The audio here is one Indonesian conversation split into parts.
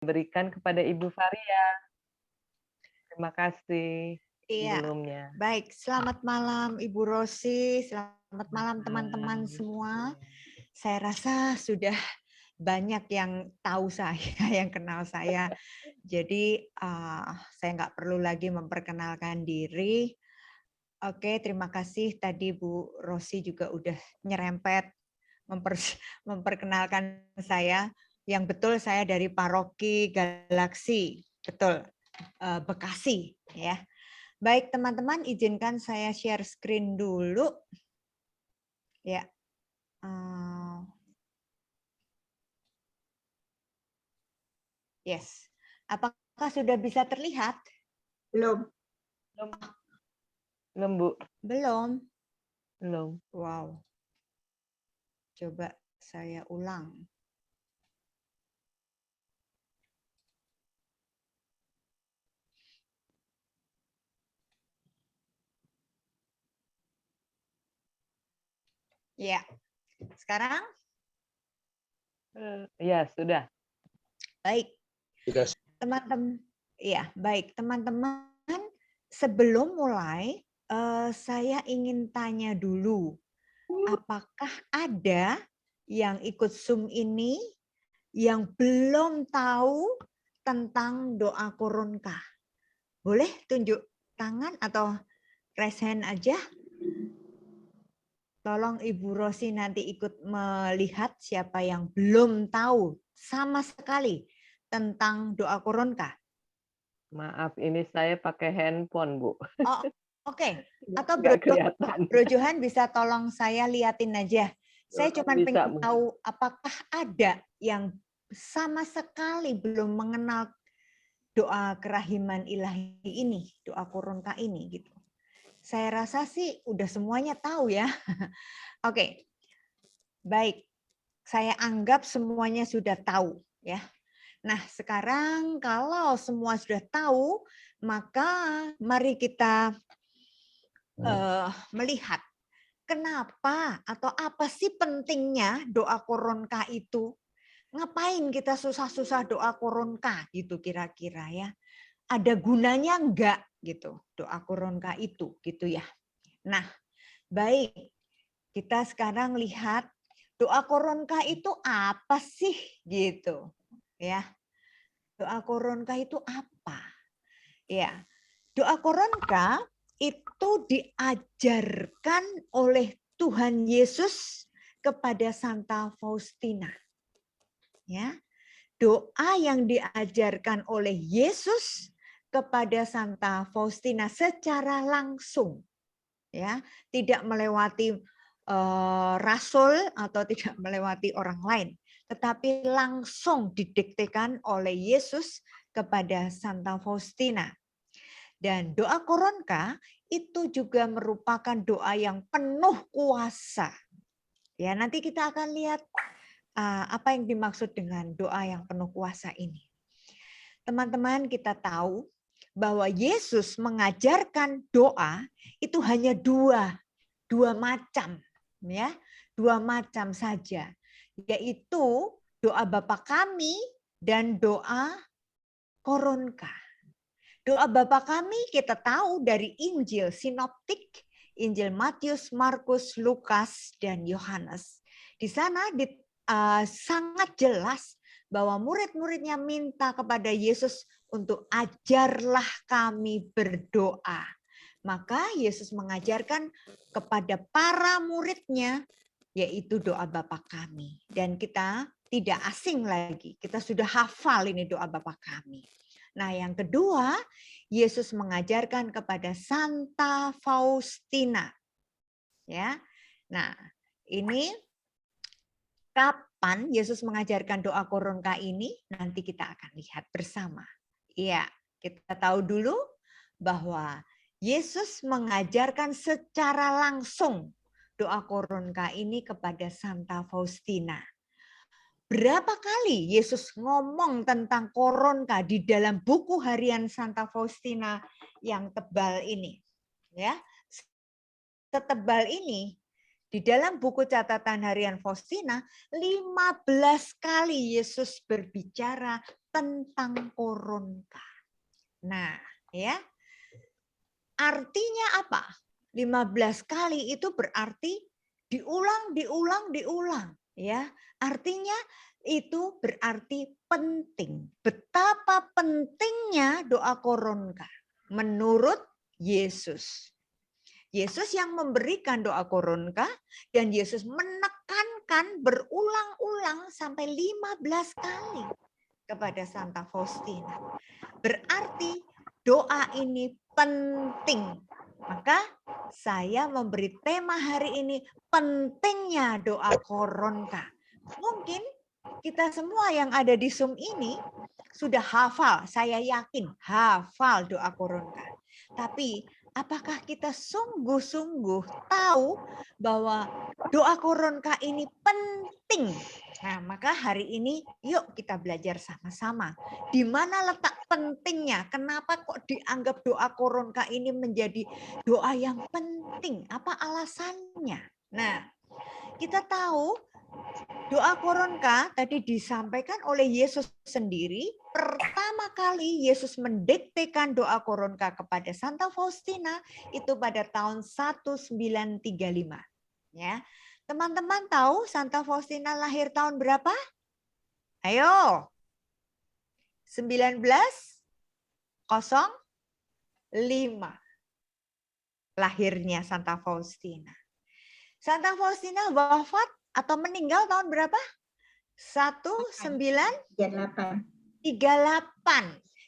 berikan kepada Ibu Varia. Terima kasih Iya, sebelumnya. baik. Selamat malam Ibu Rosi, selamat malam teman-teman Malam. semua. Saya rasa sudah banyak yang tahu saya, yang kenal saya. Jadi saya nggak perlu lagi memperkenalkan diri. Oke, terima kasih tadi Bu Rosi juga udah nyerempet memperkenalkan saya. Yang betul saya dari Paroki Galaksi, betul, Bekasi ya. Baik teman-teman, izinkan saya share screen dulu. Ya. Yes. Apakah sudah bisa terlihat? Belum. Belum, Bu. Belum. Belum. Wow. Coba saya ulang. Ya. Sekarang? Ya, sudah. Baik. Teman-teman, ya, baik. Teman-teman, sebelum mulai saya ingin tanya dulu, apakah ada yang ikut Zoom ini yang belum tahu tentang doa Koronka? Boleh tunjuk tangan atau raise hand aja? Tolong Ibu Rosi nanti ikut melihat siapa yang belum tahu sama sekali tentang doa Koronka. Maaf, ini saya pakai handphone, Bu. Oh, oke. Atau Nggak kelihatan. Bro Johan bisa tolong saya liatin aja. Saya cuma pengen tahu apakah ada yang sama sekali belum mengenal doa kerahiman ilahi ini, doa Koronka ini gitu. Saya rasa sih udah semuanya tahu ya. Oke. Baik. Saya anggap semuanya sudah tahu ya. Nah, sekarang kalau semua sudah tahu, maka mari kita melihat kenapa atau apa sih pentingnya doa Koronka itu? Ngapain kita susah-susah doa Koronka gitu kira-kira ya? Ada gunanya enggak gitu doa Koronka itu gitu ya. Nah, baik. Kita sekarang lihat doa Koronka itu apa sih gitu. Ya. Doa Koronka itu apa? Ya. Doa Koronka itu diajarkan oleh Tuhan Yesus kepada Santa Faustina. Ya. Doa yang diajarkan oleh Yesus kepada Santa Faustina secara langsung. Ya, tidak melewati rasul atau tidak melewati orang lain, tetapi langsung didiktekan oleh Yesus kepada Santa Faustina. Dan doa Koronka itu juga merupakan doa yang penuh kuasa. Ya, nanti kita akan lihat apa yang dimaksud dengan doa yang penuh kuasa ini. Teman-teman, kita tahu bahwa Yesus mengajarkan doa itu hanya dua macam, ya, dua macam saja, yaitu doa Bapa Kami dan doa Koronka. Doa Bapa Kami kita tahu dari Injil sinoptik, Injil Matius, Markus, Lukas, dan Yohanes. Di sana sangat jelas bahwa murid-muridnya minta kepada Yesus untuk ajarlah kami berdoa. Maka Yesus mengajarkan kepada para muridnya yaitu doa Bapa Kami. Dan kita tidak asing lagi, kita sudah hafal ini doa Bapa Kami. Nah, yang kedua, Yesus mengajarkan kepada Santa Faustina. Ya. Nah, ini kapan Yesus mengajarkan doa Koronka ini? Nanti kita akan lihat bersama. Iya, kita tahu dulu bahwa Yesus mengajarkan secara langsung doa Koronka ini kepada Santa Faustina. Berapa kali Yesus ngomong tentang Koronka di dalam buku harian Santa Faustina yang tebal ini? Ya, setebal ini di dalam buku catatan harian Faustina 15 kali Yesus berbicara tentang koronka. Nah, ya. Artinya apa? 15 kali itu berarti diulang, ya. Artinya itu berarti penting. Betapa pentingnya doa koronka menurut Yesus. Yesus yang memberikan doa koronka dan Yesus menekankan berulang-ulang sampai 15 kali kepada Santa Faustina. Berarti doa ini penting. Maka saya memberi tema hari ini pentingnya doa koronka. Mungkin kita semua yang ada di Zoom ini sudah hafal, saya yakin hafal doa koronka. Tapi apakah kita sungguh-sungguh tahu bahwa doa koronka ini penting? Nah, maka hari ini yuk kita belajar sama-sama. Di mana letak pentingnya? Kenapa kok dianggap doa koronka ini menjadi doa yang penting? Apa alasannya? Nah, kita tahu doa koronka tadi disampaikan oleh Yesus sendiri. Pertama kali Yesus mendiktekan doa koronka kepada Santa Faustina itu pada tahun 1935. Ya. Teman-teman tahu Santa Faustina lahir tahun berapa? Ayo. 1905. Lahirnya Santa Faustina. Santa Faustina wafat atau meninggal tahun berapa? 1938.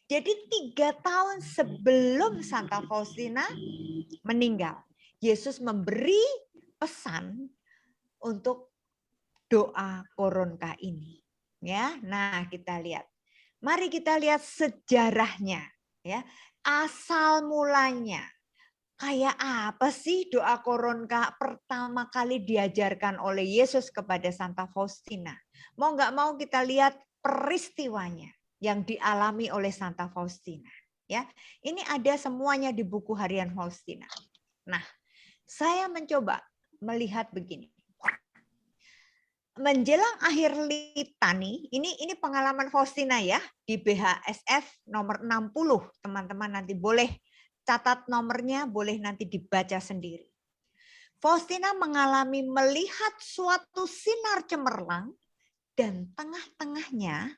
Jadi 3 tahun sebelum Santa Faustina meninggal, Yesus memberi pesan untuk doa koronka ini. Ya, nah kita lihat. Mari kita lihat sejarahnya, ya. Asal mulanya. Kayak apa sih doa koronka pertama kali diajarkan oleh Yesus kepada Santa Faustina? Mau nggak mau kita lihat peristiwanya yang dialami oleh Santa Faustina. Ya, ini ada semuanya di buku harian Faustina. Nah, saya mencoba melihat begini. Menjelang akhir litani, ini pengalaman Faustina ya, di BHSF nomor 60. Teman-teman nanti boleh catat nomornya, boleh nanti dibaca sendiri. Faustina mengalami melihat suatu sinar cemerlang dan tengah-tengahnya,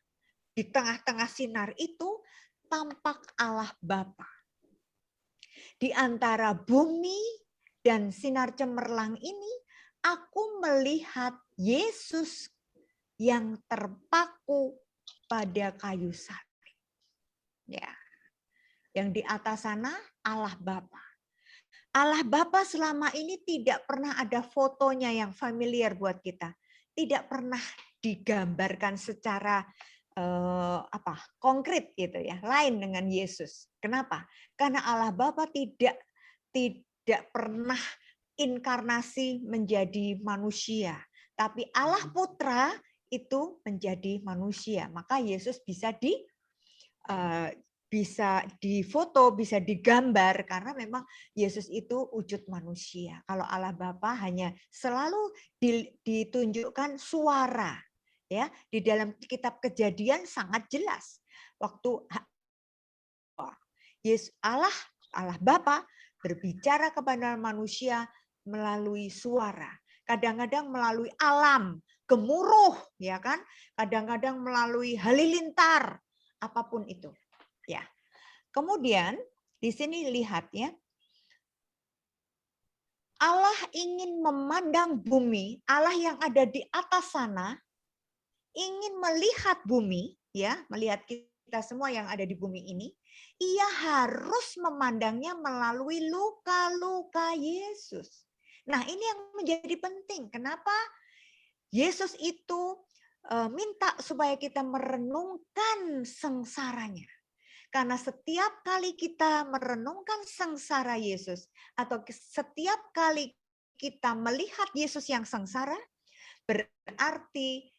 di tengah-tengah sinar itu tampak Allah Bapa. Di antara bumi dan sinar cemerlang ini, aku melihat Yesus yang terpaku pada kayu salib. Ya. Yang di atas sana Allah Bapa. Allah Bapa selama ini tidak pernah ada fotonya yang familiar buat kita. Tidak pernah digambarkan secara konkret gitu ya, lain dengan Yesus. Kenapa? Karena Allah Bapa tidak pernah inkarnasi menjadi manusia, tapi Allah Putra itu menjadi manusia. Maka Yesus bisa difoto, bisa digambar karena memang Yesus itu wujud manusia. Kalau Allah Bapa hanya selalu ditunjukkan suara. Ya, di dalam kitab Kejadian sangat jelas. Waktu Yesus Allah Bapa berbicara kepada manusia melalui suara. Kadang-kadang melalui alam, gemuruh, ya kan? Kadang-kadang melalui halilintar, apapun itu. Ya. Kemudian di sini lihat ya. Allah ingin memandang bumi, Allah yang ada di atas sana ingin melihat bumi, ya, melihat kita semua yang ada di bumi ini, ia harus memandangnya melalui luka-luka Yesus. Nah, ini yang menjadi penting. Kenapa Yesus itu minta supaya kita merenungkan sengsaranya? Karena setiap kali kita merenungkan sengsara Yesus, atau setiap kali kita melihat Yesus yang sengsara, berarti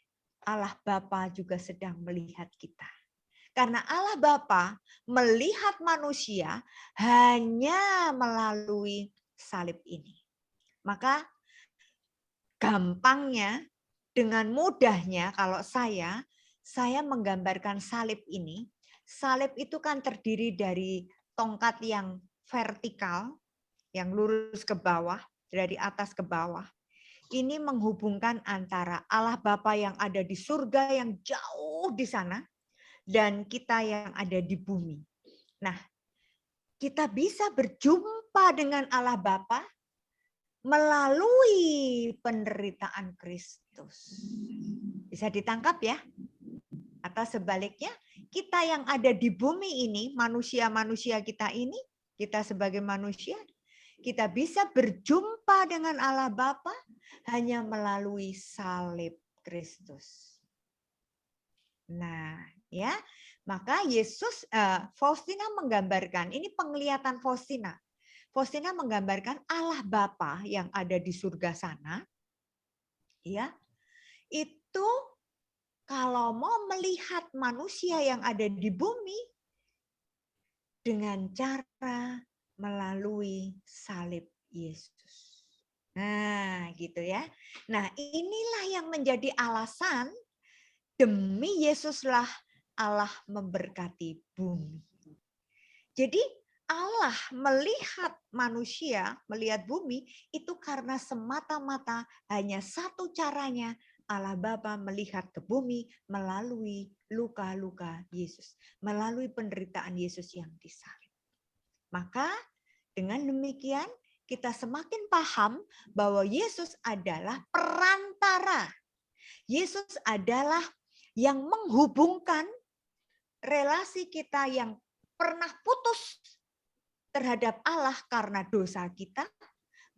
Allah Bapa juga sedang melihat kita. Karena Allah Bapa melihat manusia hanya melalui salib ini. Maka gampangnya, dengan mudahnya kalau saya saya menggambarkan salib ini. Salib itu kan terdiri dari tongkat yang vertikal, yang lurus ke bawah, dari atas ke bawah. Ini menghubungkan antara Allah Bapa yang ada di surga yang jauh di sana dan kita yang ada di bumi. Nah, kita bisa berjumpa dengan Allah Bapa melalui penderitaan Kristus. Bisa ditangkap ya? Atau sebaliknya, kita yang ada di bumi ini, manusia-manusia kita ini, kita sebagai manusia, kita bisa berjumpa dengan Allah Bapa hanya melalui salib Kristus. Nah, ya, maka Yesus, Faustina menggambarkan, ini penglihatan Faustina. Faustina menggambarkan Allah Bapa yang ada di surga sana, ya, itu kalau mau melihat manusia yang ada di bumi dengan cara melalui salib Yesus. Nah, gitu ya. Nah, inilah yang menjadi alasan demi Yesuslah Allah memberkati bumi. Jadi Allah melihat manusia, melihat bumi itu karena semata-mata hanya satu caranya, Allah Bapa melihat ke bumi melalui luka-luka Yesus, melalui penderitaan Yesus yang disalib. Maka dengan demikian kita semakin paham bahwa Yesus adalah perantara. Yesus adalah yang menghubungkan relasi kita yang pernah putus terhadap Allah karena dosa kita,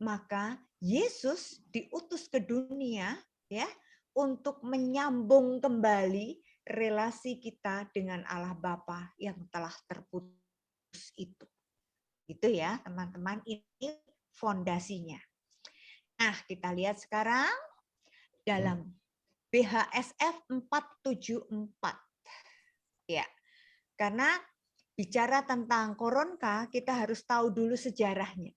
maka Yesus diutus ke dunia ya untuk menyambung kembali relasi kita dengan Allah Bapa yang telah terputus itu. Itu ya, teman-teman, ini fondasinya. Nah, kita lihat sekarang dalam BHSF 474. Ya. Karena bicara tentang Koronka, kita harus tahu dulu sejarahnya.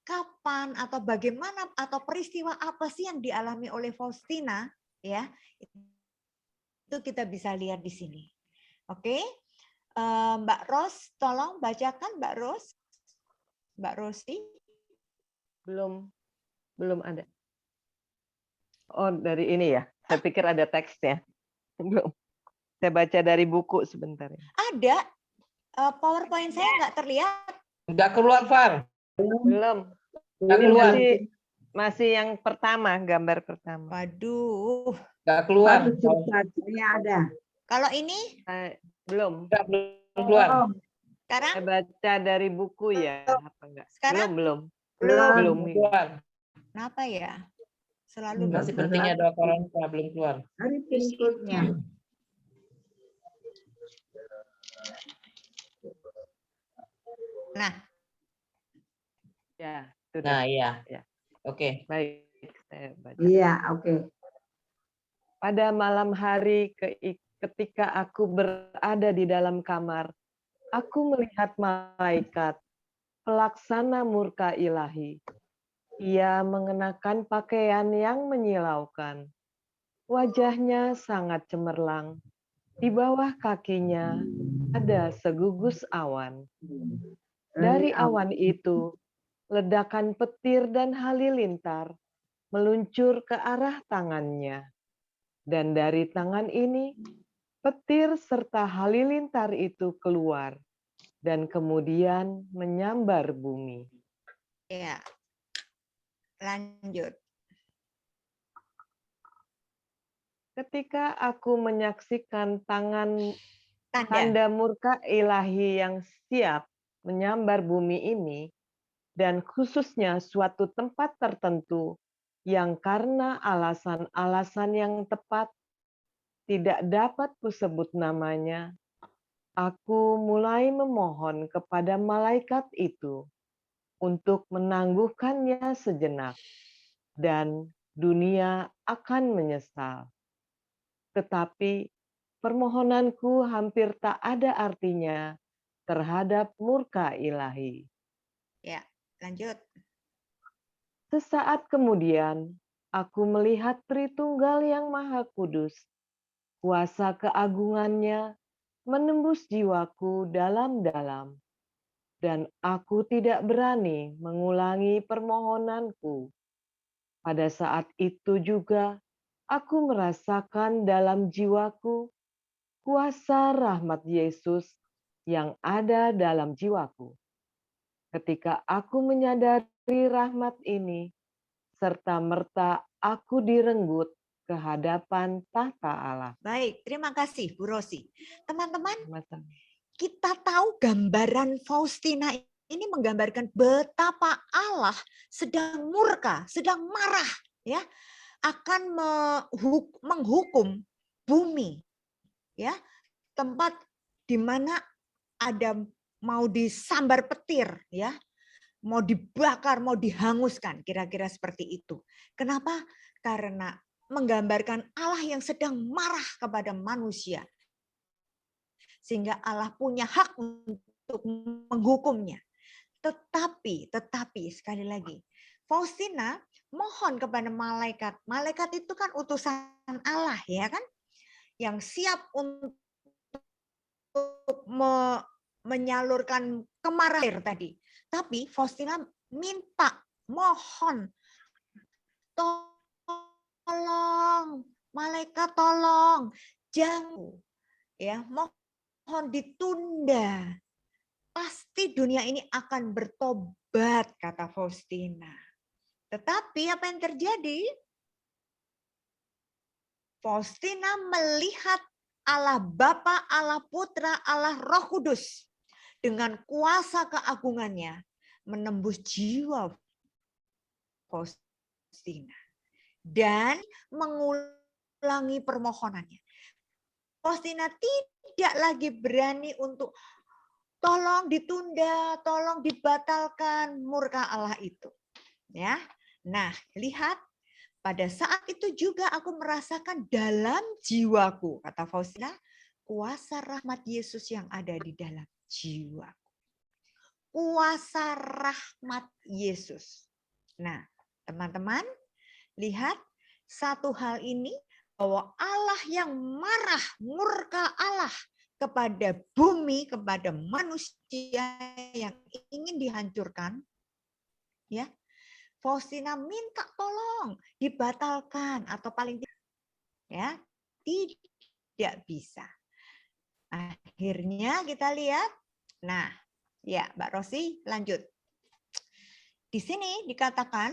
Kapan atau bagaimana atau peristiwa apa sih yang dialami oleh Faustina, ya? Itu kita bisa lihat di sini. Oke. Mbak Ros, tolong bacakan Mbak Ros. Mbak Rosi. Belum ada. Oh, dari ini ya. Saya pikir ada teksnya. Belum. Saya baca dari buku sebentar. Ada. PowerPoint saya nggak terlihat. Nggak keluar, Far. Belum. Nggak Ini keluar. masih yang pertama, gambar pertama. Waduh. Nggak keluar. Ini ada. Kalau ini? Belum. Belum keluar. Sekarang? Saya baca dari buku ya. Apa enggak? Sekarang? Belum. Belum. Keluar. Kenapa ya? Selalu Masih pentingnya doa Koronka belum keluar. Hari berikutnya. Nah. Ya, sudah. Nah, iya. Ya. Oke. Baik, saya baca. Iya, oke. Pada malam hari ketika aku berada di dalam kamar, aku melihat malaikat, pelaksana murka ilahi. Ia mengenakan pakaian yang menyilaukan. Wajahnya sangat cemerlang. Di bawah kakinya ada segugus awan. Dari awan itu, ledakan petir dan halilintar meluncur ke arah tangannya. Dan dari tangan ini, petir serta halilintar itu keluar dan kemudian menyambar bumi. Ya. Lanjut. Ketika aku menyaksikan tanda murka ilahi yang siap menyambar bumi ini, dan khususnya suatu tempat tertentu yang karena alasan-alasan yang tepat tidak dapat kusebut namanya, aku mulai memohon kepada malaikat itu untuk menangguhkannya sejenak, dan dunia akan menyesal. Tetapi permohonanku hampir tak ada artinya terhadap murka ilahi. Ya, lanjut. Sesaat kemudian, aku melihat Tritunggal yang Maha Kudus Kuasa keagungannya menembus jiwaku dalam-dalam, dan aku tidak berani mengulangi permohonanku. Pada saat itu juga aku merasakan dalam jiwaku kuasa rahmat Yesus yang ada dalam jiwaku. Ketika aku menyadari rahmat ini, serta-merta aku direnggut ke hadapan tahta Allah. Baik, terima kasih Bu Rosi. Teman-teman, Sama-sama. kita tahu gambaran Faustina ini menggambarkan betapa Allah sedang murka, sedang marah ya, akan menghukum bumi ya, tempat di mana ada mau disambar petir ya, mau dibakar, mau dihanguskan, kira-kira seperti itu. Kenapa? Karena menggambarkan Allah yang sedang marah kepada manusia. Sehingga Allah punya hak untuk menghukumnya. Tetapi sekali lagi, Faustina mohon kepada malaikat. Malaikat itu kan utusan Allah ya kan? Yang siap untuk menyalurkan kemarahan tadi. Tapi Faustina minta, mohon, tolong, malaikat tolong, jangan ya, mohon ditunda. Pasti dunia ini akan bertobat, kata Faustina. Tetapi apa yang terjadi? Faustina melihat Allah Bapa, Allah Putra, Allah Roh Kudus dengan kuasa keagungannya menembus jiwa Faustina dan mengulangi permohonannya. Faustina tidak lagi berani untuk tolong ditunda, tolong dibatalkan murka Allah itu. Ya. Nah, lihat pada saat itu juga aku merasakan dalam jiwaku, kata Faustina, kuasa rahmat Yesus yang ada di dalam jiwaku. Kuasa rahmat Yesus. Nah, teman-teman, lihat satu hal ini, bahwa Allah yang marah, murka Allah kepada bumi, kepada manusia yang ingin dihancurkan, ya, Faustina minta tolong dibatalkan atau paling tidak, ya, tidak bisa. Akhirnya kita lihat, nah, ya, Mbak Rosi lanjut. Di sini dikatakan,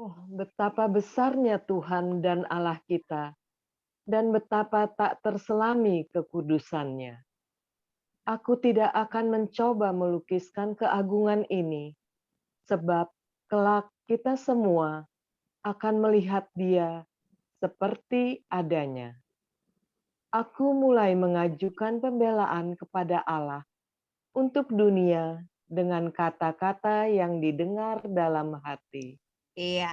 Oh, betapa besarnya Tuhan dan Allah kita, dan betapa tak terselami kekudusannya. Aku tidak akan mencoba melukiskan keagungan ini, sebab kelak kita semua akan melihat Dia seperti adanya. Aku mulai mengajukan pembelaan kepada Allah untuk dunia dengan kata-kata yang didengar dalam hati. iya.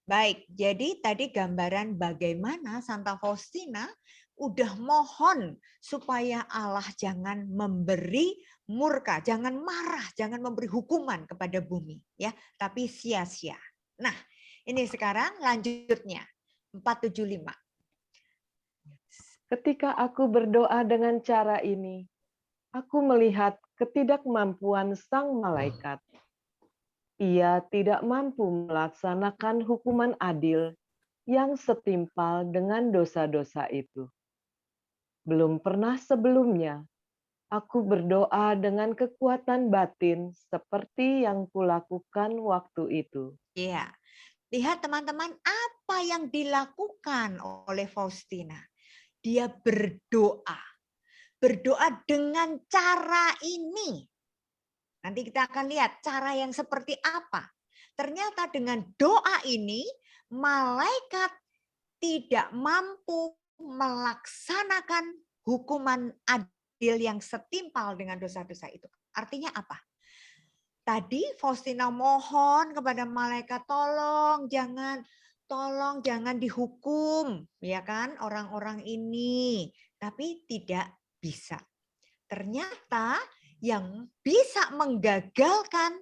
Baik, jadi tadi gambaran bagaimana Santa Faustina udah mohon supaya Allah jangan memberi murka, jangan marah, jangan memberi hukuman kepada bumi, ya, tapi sia-sia. Nah, ini sekarang lanjutnya 475. Ketika aku berdoa dengan cara ini, aku melihat ketidakmampuan sang malaikat. Ia tidak mampu melaksanakan hukuman adil yang setimpal dengan dosa-dosa itu. Belum pernah sebelumnya aku berdoa dengan kekuatan batin seperti yang kulakukan waktu itu. Ya, lihat teman-teman apa yang dilakukan oleh Faustina. Dia berdoa dengan cara ini. Nanti kita akan lihat cara yang seperti apa. Ternyata dengan doa ini, malaikat tidak mampu melaksanakan hukuman adil yang setimpal dengan dosa-dosa itu. Artinya apa? Tadi Faustina mohon kepada malaikat, tolong jangan dihukum, ya kan, orang-orang ini. Tapi tidak bisa. Ternyata yang bisa menggagalkan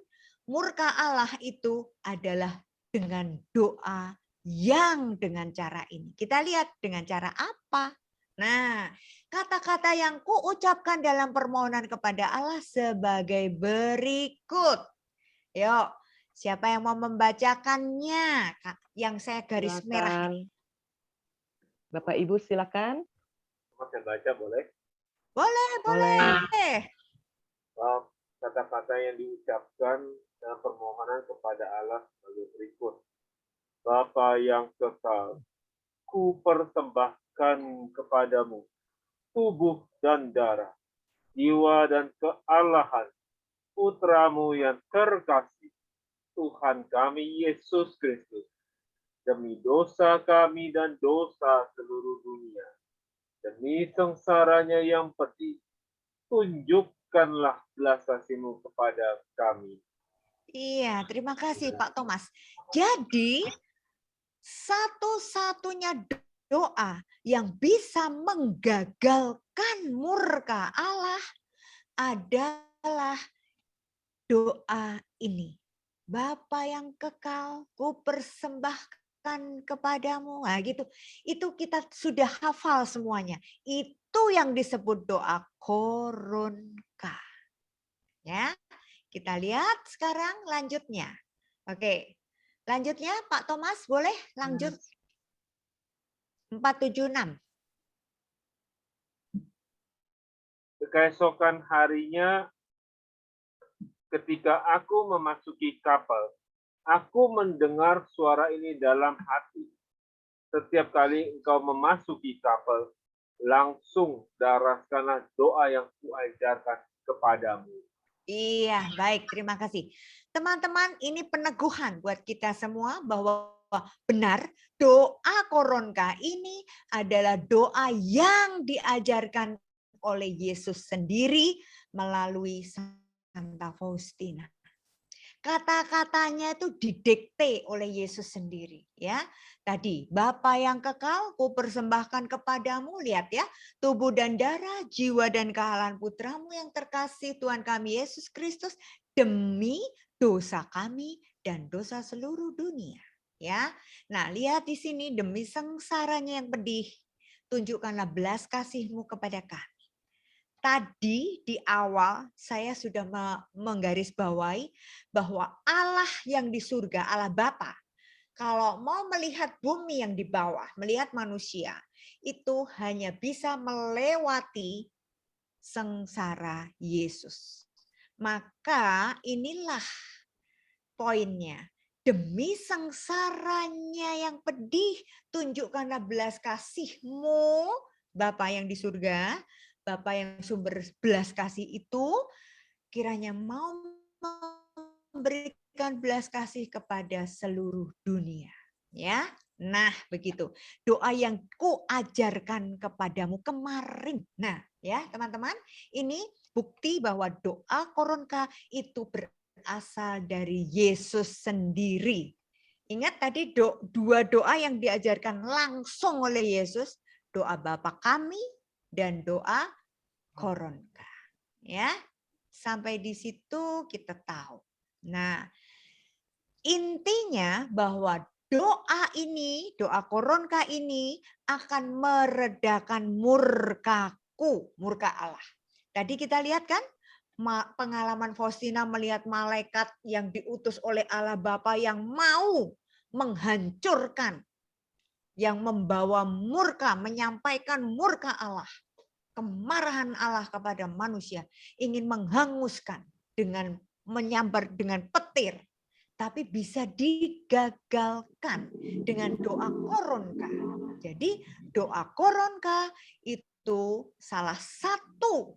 murka Allah itu adalah dengan doa yang dengan cara ini. Kita lihat dengan cara apa? Nah, kata-kata yang kuucapkan dalam permohonan kepada Allah sebagai berikut. Yuk, siapa yang mau membacakannya? Yang saya garis merah. Silakan. Bapak Ibu silakan. Saya baca boleh? Boleh, Boleh. boleh. Kata-kata yang diucapkan dalam permohonan kepada Allah sebagai berikut. Bapa yang kekal, ku persembahkan kepadamu tubuh dan darah, jiwa dan kealahan putramu yang terkasih, Tuhan kami Yesus Kristus, demi dosa kami dan dosa seluruh dunia, demi sengsaranya yang pedih, tunjukkanlah belas kasih-Mu kepada kami. Iya, terima kasih Pak Thomas. Jadi, satu-satunya doa yang bisa menggagalkan murka Allah adalah doa ini. Bapa yang kekal, ku persembahkan kepadamu. Nah, gitu. Itu kita sudah hafal semuanya. Itu yang disebut doa koronka. Ya, kita lihat sekarang lanjutnya. Oke, lanjutnya Pak Thomas boleh lanjut. 476. Keesokan harinya, ketika aku memasuki kapal, aku mendengar suara ini dalam hati. Setiap kali engkau memasuki kapal, langsung daraskanlah doa yang kuajarkan kepadamu. Iya, baik. Terima kasih. Teman-teman, ini peneguhan buat kita semua bahwa benar doa koronka ini adalah doa yang diajarkan oleh Yesus sendiri melalui Santa Faustina. Kata-katanya itu didikte oleh Yesus sendiri, ya. Tadi, Bapa yang kekal, ku persembahkan kepadamu, lihat ya, tubuh dan darah, jiwa dan kealahan putramu yang terkasih Tuhan kami Yesus Kristus demi dosa kami dan dosa seluruh dunia, ya. Nah, lihat di sini demi sengsaranya yang pedih, tunjukkanlah belas kasih-Mu kepada kami. Tadi di awal saya sudah menggarisbawahi bahwa Allah yang di surga, Allah Bapa, kalau mau melihat bumi yang di bawah, melihat manusia, itu hanya bisa melewati sengsara Yesus. Maka inilah poinnya. Demi sengsaranya yang pedih, tunjukkanlah belas kasih-Mu, Bapa yang di surga, Bapa yang sumber belas kasih itu, kiranya mau memberikan belas kasih kepada seluruh dunia. Ya, nah begitu. Doa yang kuajarkan kepadamu kemarin. Nah, ya teman-teman, ini bukti bahwa doa koronka itu berasal dari Yesus sendiri. Ingat tadi dua doa yang diajarkan langsung oleh Yesus, doa Bapa kami dan doa koronka. Ya, sampai di situ kita tahu. Nah, intinya bahwa doa ini, doa koronka ini akan meredakan murkaku, murka Allah. Tadi kita lihat kan pengalaman Faustina melihat malaikat yang diutus oleh Allah Bapa yang mau menghancurkan, yang membawa murka, menyampaikan murka Allah. Kemarahan Allah kepada manusia, ingin menghanguskan dengan menyambar dengan petir, tapi bisa digagalkan dengan doa koronka. Jadi doa koronka itu salah satu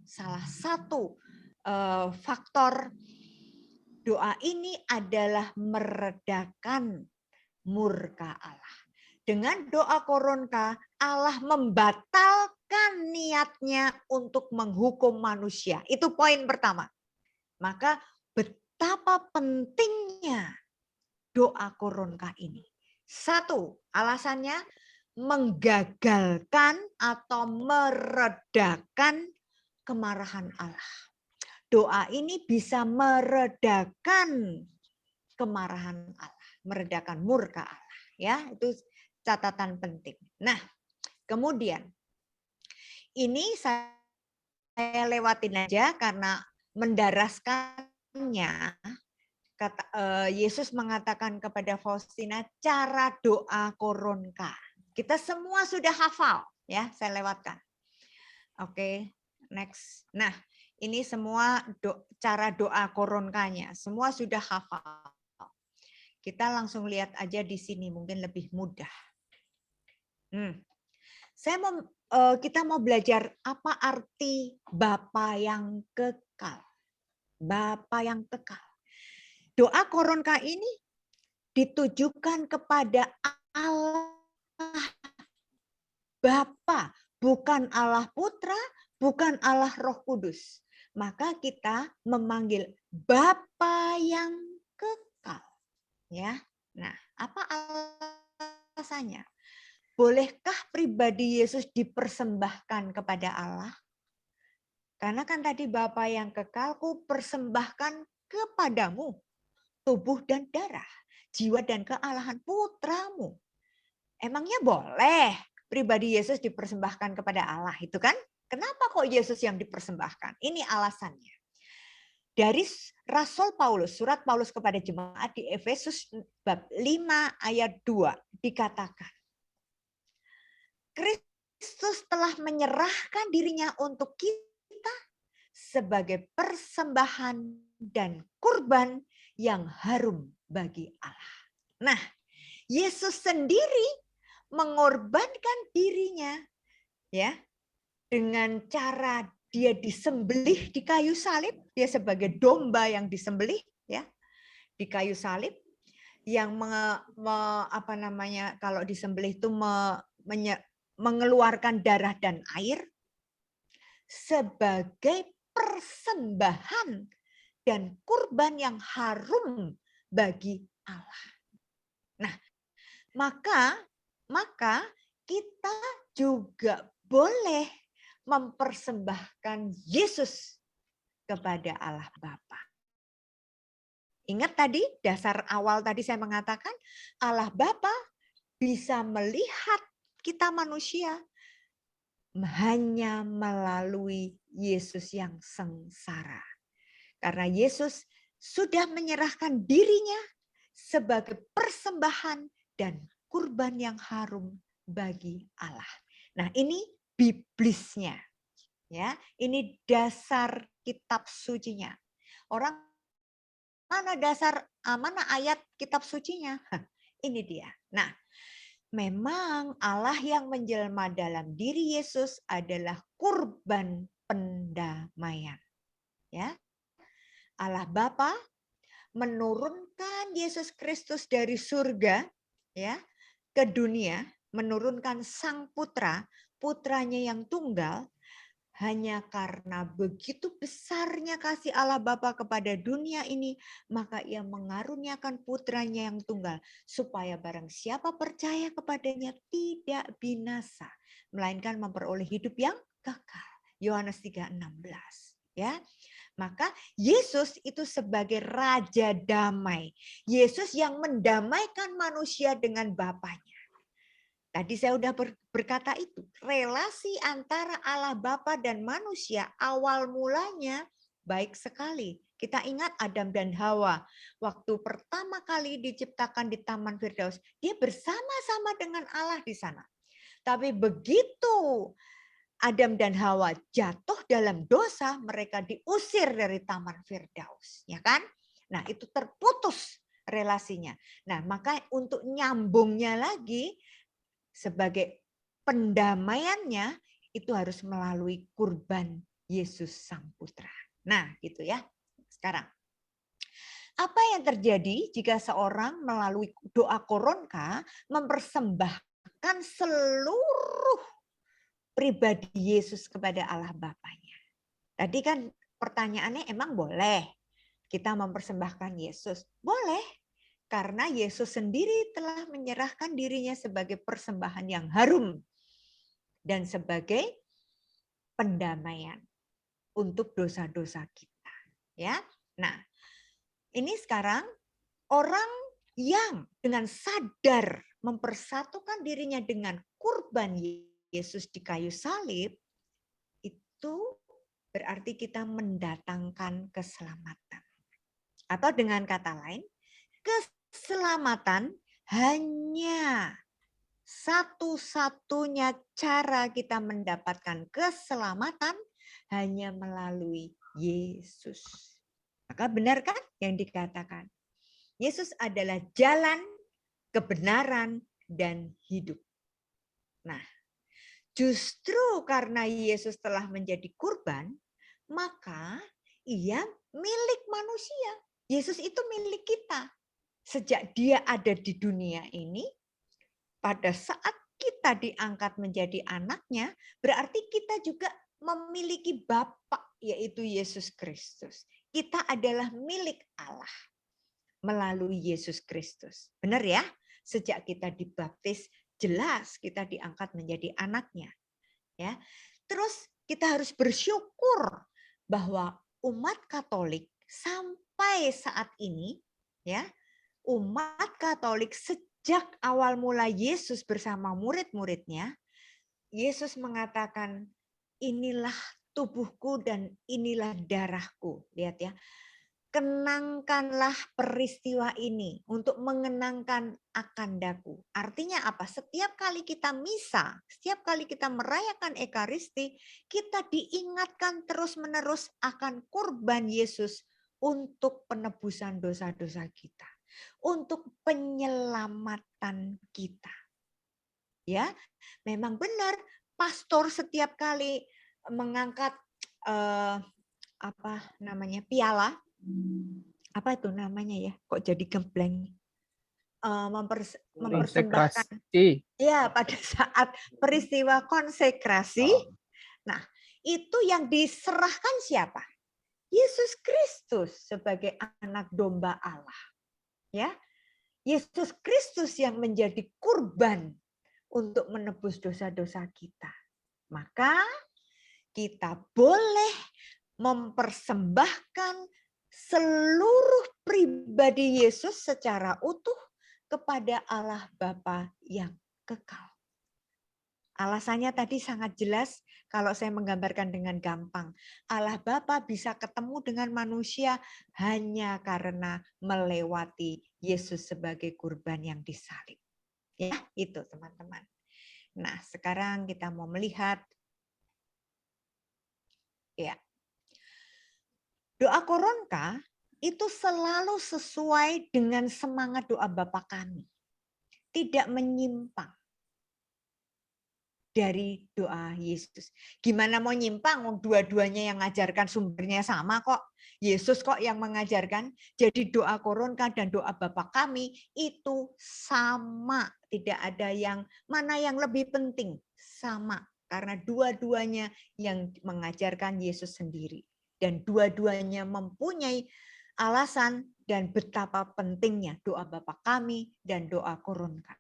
faktor doa ini adalah meredakan murka Allah. Dengan doa koronka, Allah membatalkan niatnya untuk menghukum manusia. Itu poin pertama. Maka betapa pentingnya doa koronka ini. Satu, alasannya menggagalkan atau meredakan kemarahan Allah. Doa ini bisa meredakan kemarahan Allah, meredakan murka Allah. Ya, itu catatan penting. Nah, kemudian ini saya lewatin aja karena mendaraskannya. Yesus mengatakan kepada Faustina cara doa koronka. Kita semua sudah hafal, ya, saya lewatkan. Oke, next. Nah, ini semua cara doa koronkanya, semua sudah hafal. Kita langsung lihat aja di sini, mungkin lebih mudah. Kita mau belajar apa arti Bapa yang kekal. Bapa yang kekal. Doa koronka ini ditujukan kepada Allah Bapa, bukan Allah Putra, bukan Allah Roh Kudus. Maka kita memanggil Bapa yang kekal. Ya. Nah, apa alasannya? Bolehkah pribadi Yesus dipersembahkan kepada Allah? Karena kan tadi Bapa yang kekal, ku persembahkan kepadamu tubuh dan darah, jiwa dan kealahan putramu. Emangnya boleh pribadi Yesus dipersembahkan kepada Allah itu kan? Kenapa kok Yesus yang dipersembahkan? Ini alasannya. Dari Rasul Paulus, surat Paulus kepada jemaat di Efesus bab 5 ayat 2 dikatakan, Kristus telah menyerahkan dirinya untuk kita sebagai persembahan dan kurban yang harum bagi Allah. Nah, Yesus sendiri mengorbankan dirinya ya dengan cara dia disembelih di kayu salib, dia sebagai domba yang disembelih ya di kayu salib yang kalau disembelih itu mengeluarkan darah dan air sebagai persembahan dan kurban yang harum bagi Allah. Nah, maka kita juga boleh mempersembahkan Yesus kepada Allah Bapa. Ingat tadi dasar awal tadi saya mengatakan Allah Bapa bisa melihat kita manusia hanya melalui Yesus yang sengsara. Karena Yesus sudah menyerahkan dirinya sebagai persembahan dan kurban yang harum bagi Allah. Nah, ini biblisnya. Ya, ini dasar kitab sucinya. Orang mana ayat kitab sucinya? Ini dia. Nah, memang Allah yang menjelma dalam diri Yesus adalah kurban pendamaian. Ya. Allah Bapa menurunkan Yesus Kristus dari surga ya ke dunia, menurunkan Sang Putra, putranya yang tunggal, hanya karena begitu besarnya kasih Allah Bapa kepada dunia ini, maka ia mengaruniakan putranya yang tunggal, supaya barang siapa percaya kepadanya tidak binasa, melainkan memperoleh hidup yang kekal. Yohanes 3:16. Ya. Maka Yesus itu sebagai Raja Damai. Yesus yang mendamaikan manusia dengan Bapanya. Tadi saya sudah berkata itu. Relasi antara Allah Bapa dan manusia awal mulanya baik sekali. Kita ingat Adam dan Hawa. Waktu pertama kali diciptakan di Taman Firdaus. Dia bersama-sama dengan Allah di sana. Tapi begitu Adam dan Hawa jatuh dalam dosa, mereka diusir dari Taman Firdaus, ya kan? Nah, itu terputus relasinya. Nah, maka untuk nyambungnya lagi sebagai pendamaiannya itu harus melalui kurban Yesus Sang Putra. Nah, gitu ya. Sekarang, apa yang terjadi jika seorang melalui doa koronka mempersembahkan seluruh pribadi Yesus kepada Allah Bapanya? Tadi kan pertanyaannya emang boleh kita mempersembahkan Yesus? Boleh, karena Yesus sendiri telah menyerahkan dirinya sebagai persembahan yang harum dan sebagai pendamaian untuk dosa-dosa kita. Ya, nah ini sekarang orang yang dengan sadar mempersatukan dirinya dengan kurban Yesus di kayu salib, itu berarti kita mendatangkan keselamatan. Atau dengan kata lain, keselamatan hanya satu-satunya cara kita mendapatkan keselamatan hanya melalui Yesus. Maka benar kan yang dikatakan? Yesus adalah jalan, kebenaran, dan hidup. Nah, justru karena Yesus telah menjadi kurban, maka ia milik manusia. Yesus itu milik kita. Sejak dia ada di dunia ini, pada saat kita diangkat menjadi anaknya, berarti kita juga memiliki Bapa, yaitu Yesus Kristus. Kita adalah milik Allah melalui Yesus Kristus. Benar ya? Sejak kita dibaptis, jelas kita diangkat menjadi anaknya. Ya. Terus kita harus bersyukur bahwa umat Katolik sampai saat ini, ya, umat Katolik sejak awal mula Yesus bersama murid-muridnya, Yesus mengatakan, inilah tubuhku dan inilah darahku. Lihat ya. Kenangkanlah peristiwa ini untuk mengenangkan akan daku. Artinya apa? Setiap kali kita misa, setiap kali kita merayakan Ekaristi, kita diingatkan terus-menerus akan kurban Yesus untuk penebusan dosa-dosa kita, untuk penyelamatan kita. Ya, memang benar. Pastor setiap kali mengangkat piala, apa itu namanya ya? Kok jadi gembleng? Mempersembahkan. Ya, pada saat peristiwa konsekrasi. Nah, itu yang diserahkan siapa? Yesus Kristus sebagai anak domba Allah. Ya. Yesus Kristus yang menjadi kurban untuk menebus dosa-dosa kita. Maka kita boleh mempersembahkan seluruh pribadi Yesus secara utuh kepada Allah Bapa yang kekal. Alasannya tadi sangat jelas kalau saya menggambarkan dengan gampang. Allah Bapa bisa ketemu dengan manusia hanya karena melewati Yesus sebagai kurban yang disalib. Ya, itu teman-teman. Nah, sekarang kita mau melihat ya. Doa Koronka itu selalu sesuai dengan semangat doa Bapa kami. Tidak menyimpang dari doa Yesus. Gimana mau nyimpang? Dua-duanya yang mengajarkan sumbernya sama kok. Yesus kok yang mengajarkan. Jadi doa Koronka dan doa Bapa kami itu sama. Tidak ada yang mana yang lebih penting. Sama. Karena dua-duanya yang mengajarkan Yesus sendiri. Dan dua-duanya mempunyai alasan dan betapa pentingnya doa Bapa kami dan doa Koronka.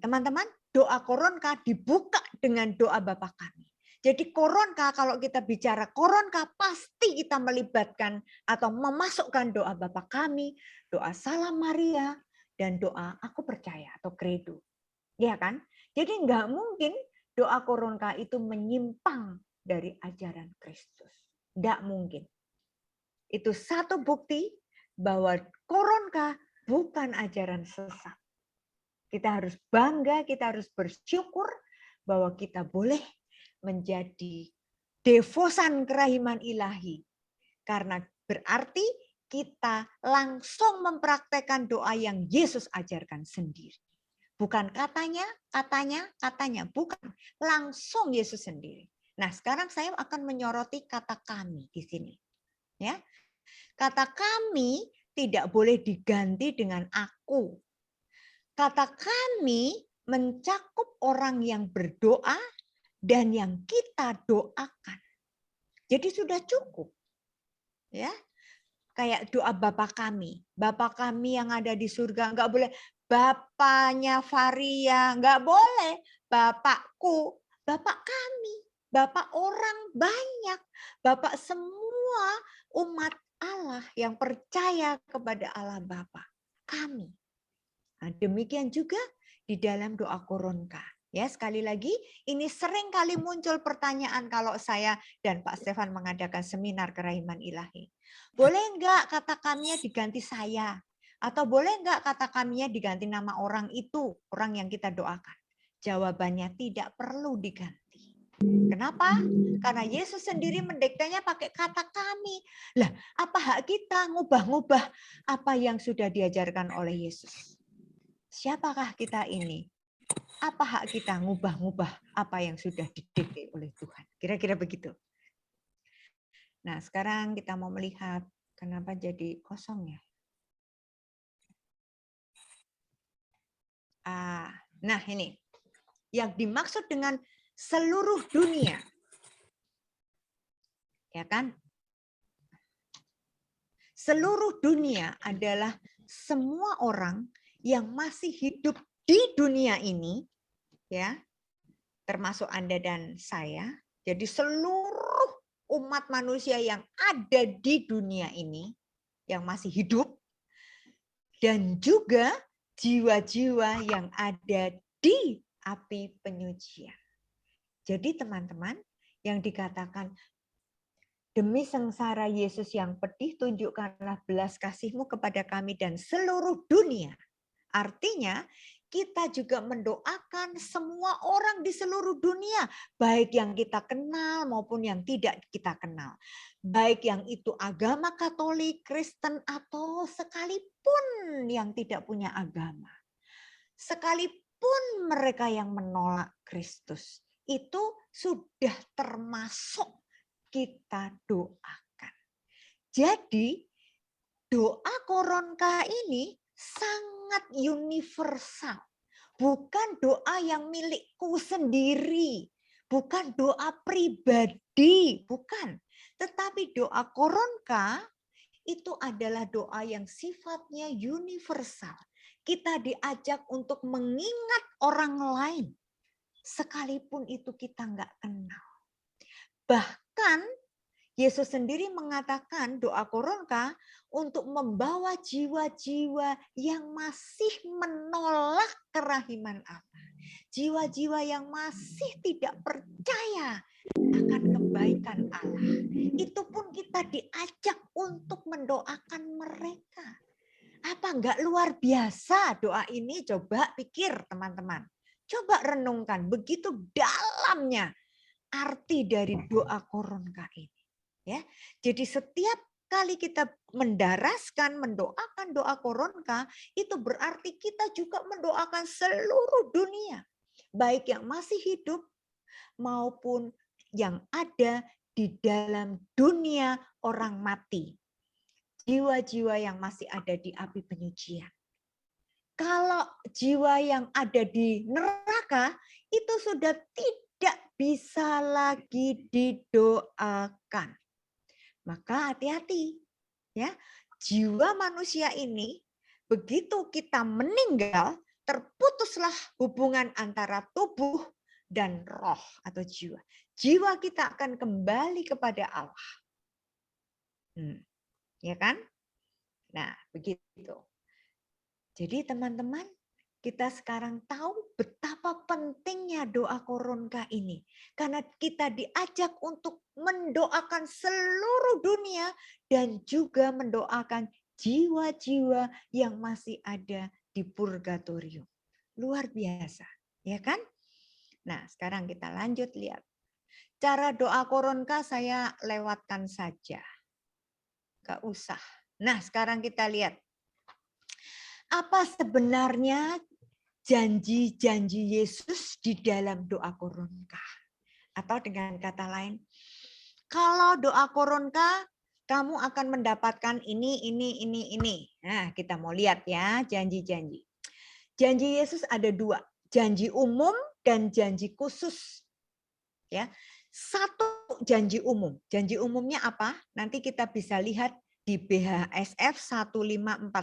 Teman-teman, doa Koronka dibuka dengan doa Bapa kami. Jadi Koronka, kalau kita bicara Koronka, pasti kita melibatkan atau memasukkan doa Bapa kami, doa Salam Maria, dan doa Aku Percaya atau Credo. Ya kan? Jadi nggak mungkin doa Koronka itu menyimpang dari ajaran Kristus. Nggak mungkin. Itu satu bukti bahwa Koronka bukan ajaran sesat. Kita harus bangga, kita harus bersyukur bahwa kita boleh menjadi devosan kerahiman ilahi. Karena berarti kita langsung mempraktekkan doa yang Yesus ajarkan sendiri. Bukan katanya, bukan. Langsung Yesus sendiri. Nah, sekarang saya akan menyoroti kata kami di sini. Ya. Kata kami tidak boleh diganti dengan aku. Kata kami mencakup orang yang berdoa dan yang kita doakan. Jadi sudah cukup. Ya. Kayak doa Bapa kami. Bapa kami yang ada di surga. Enggak boleh Bapaknya Varia. Enggak boleh. Bapakku. Bapak kami. Bapak orang banyak. Bapak semua umat Allah yang percaya kepada Allah Bapa. Kami. Nah, demikian juga di dalam doa koronka. Ya, sekali lagi, ini sering kali muncul pertanyaan kalau saya dan Pak Stefan mengadakan seminar kerahiman ilahi. Boleh enggak kata kaminya diganti saya? Atau boleh enggak kata kaminya diganti nama orang itu, orang yang kita doakan? Jawabannya tidak perlu diganti. Kenapa? Karena Yesus sendiri mendiktanya pakai kata kami. Lah, apa hak kita ngubah-ngubah apa yang sudah diajarkan oleh Yesus? Siapakah kita ini? Apa hak kita ngubah-ngubah apa yang sudah didikte oleh Tuhan? Kira-kira begitu. Nah, sekarang kita mau melihat kenapa jadi kosong ya. Nah, ini yang dimaksud dengan seluruh dunia. Ya kan? Seluruh dunia adalah semua orang yang masih hidup di dunia ini, ya, termasuk Anda dan saya. Jadi seluruh umat manusia yang ada di dunia ini yang masih hidup, dan juga jiwa-jiwa yang ada di api penyucian. Jadi teman-teman, yang dikatakan demi sengsara Yesus yang pedih, tunjukkanlah belas kasih-Mu kepada kami dan seluruh dunia. Artinya, kita juga mendoakan semua orang di seluruh dunia, baik yang kita kenal maupun yang tidak kita kenal. Baik yang itu agama Katolik, Kristen, atau sekalipun yang tidak punya agama. Sekalipun mereka yang menolak Kristus, itu sudah termasuk kita doakan. Jadi doa koronka ini sangat universal. Bukan doa yang milikku sendiri. Bukan doa pribadi. Bukan. Tetapi doa koronka itu adalah doa yang sifatnya universal. Kita diajak untuk mengingat orang lain. Sekalipun itu kita nggak kenal. Bahkan Yesus sendiri mengatakan doa koronka untuk membawa jiwa-jiwa yang masih menolak kerahiman Allah. Jiwa-jiwa yang masih tidak percaya akan kebaikan Allah. Itu pun kita diajak untuk mendoakan mereka. Apa enggak luar biasa doa ini? Coba pikir teman-teman. Coba renungkan begitu dalamnya arti dari doa koronka ini. Ya, jadi setiap kali kita mendaraskan, mendoakan doa koronka, itu berarti kita juga mendoakan seluruh dunia. Baik yang masih hidup maupun yang ada di dalam dunia orang mati. Jiwa-jiwa yang masih ada di api penyucian. Kalau jiwa yang ada di neraka, itu sudah tidak bisa lagi didoakan. Maka hati-hati, ya. Jiwa manusia ini begitu kita meninggal, terputuslah hubungan antara tubuh dan roh atau jiwa. Jiwa kita akan kembali kepada Allah. Ya kan? Nah, begitu. Jadi teman-teman, kita sekarang tahu betapa pentingnya doa koronka ini. Karena kita diajak untuk mendoakan seluruh dunia dan juga mendoakan jiwa-jiwa yang masih ada di purgatorium. Luar biasa, ya kan? Nah, sekarang kita lanjut lihat. Cara doa koronka saya lewatkan saja. Gak usah. Nah, sekarang kita lihat. Apa sebenarnya janji-janji Yesus di dalam doa koronka? Atau dengan kata lain, kalau doa koronka, kamu akan mendapatkan ini. Nah, kita mau lihat ya janji-janji. Janji Yesus ada dua, janji umum dan janji khusus. Ya, satu janji umum. Janji umumnya apa? Nanti kita bisa lihat di BHSF 1541.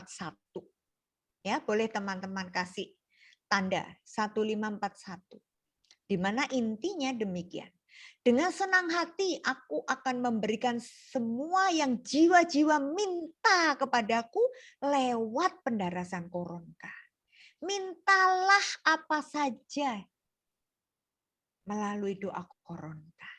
Ya, boleh teman-teman kasih tanda 1541. Di mana intinya demikian. Dengan senang hati aku akan memberikan semua yang jiwa-jiwa minta kepadaku lewat pendarasan koronka. mintalah apa saja melalui doa koronka.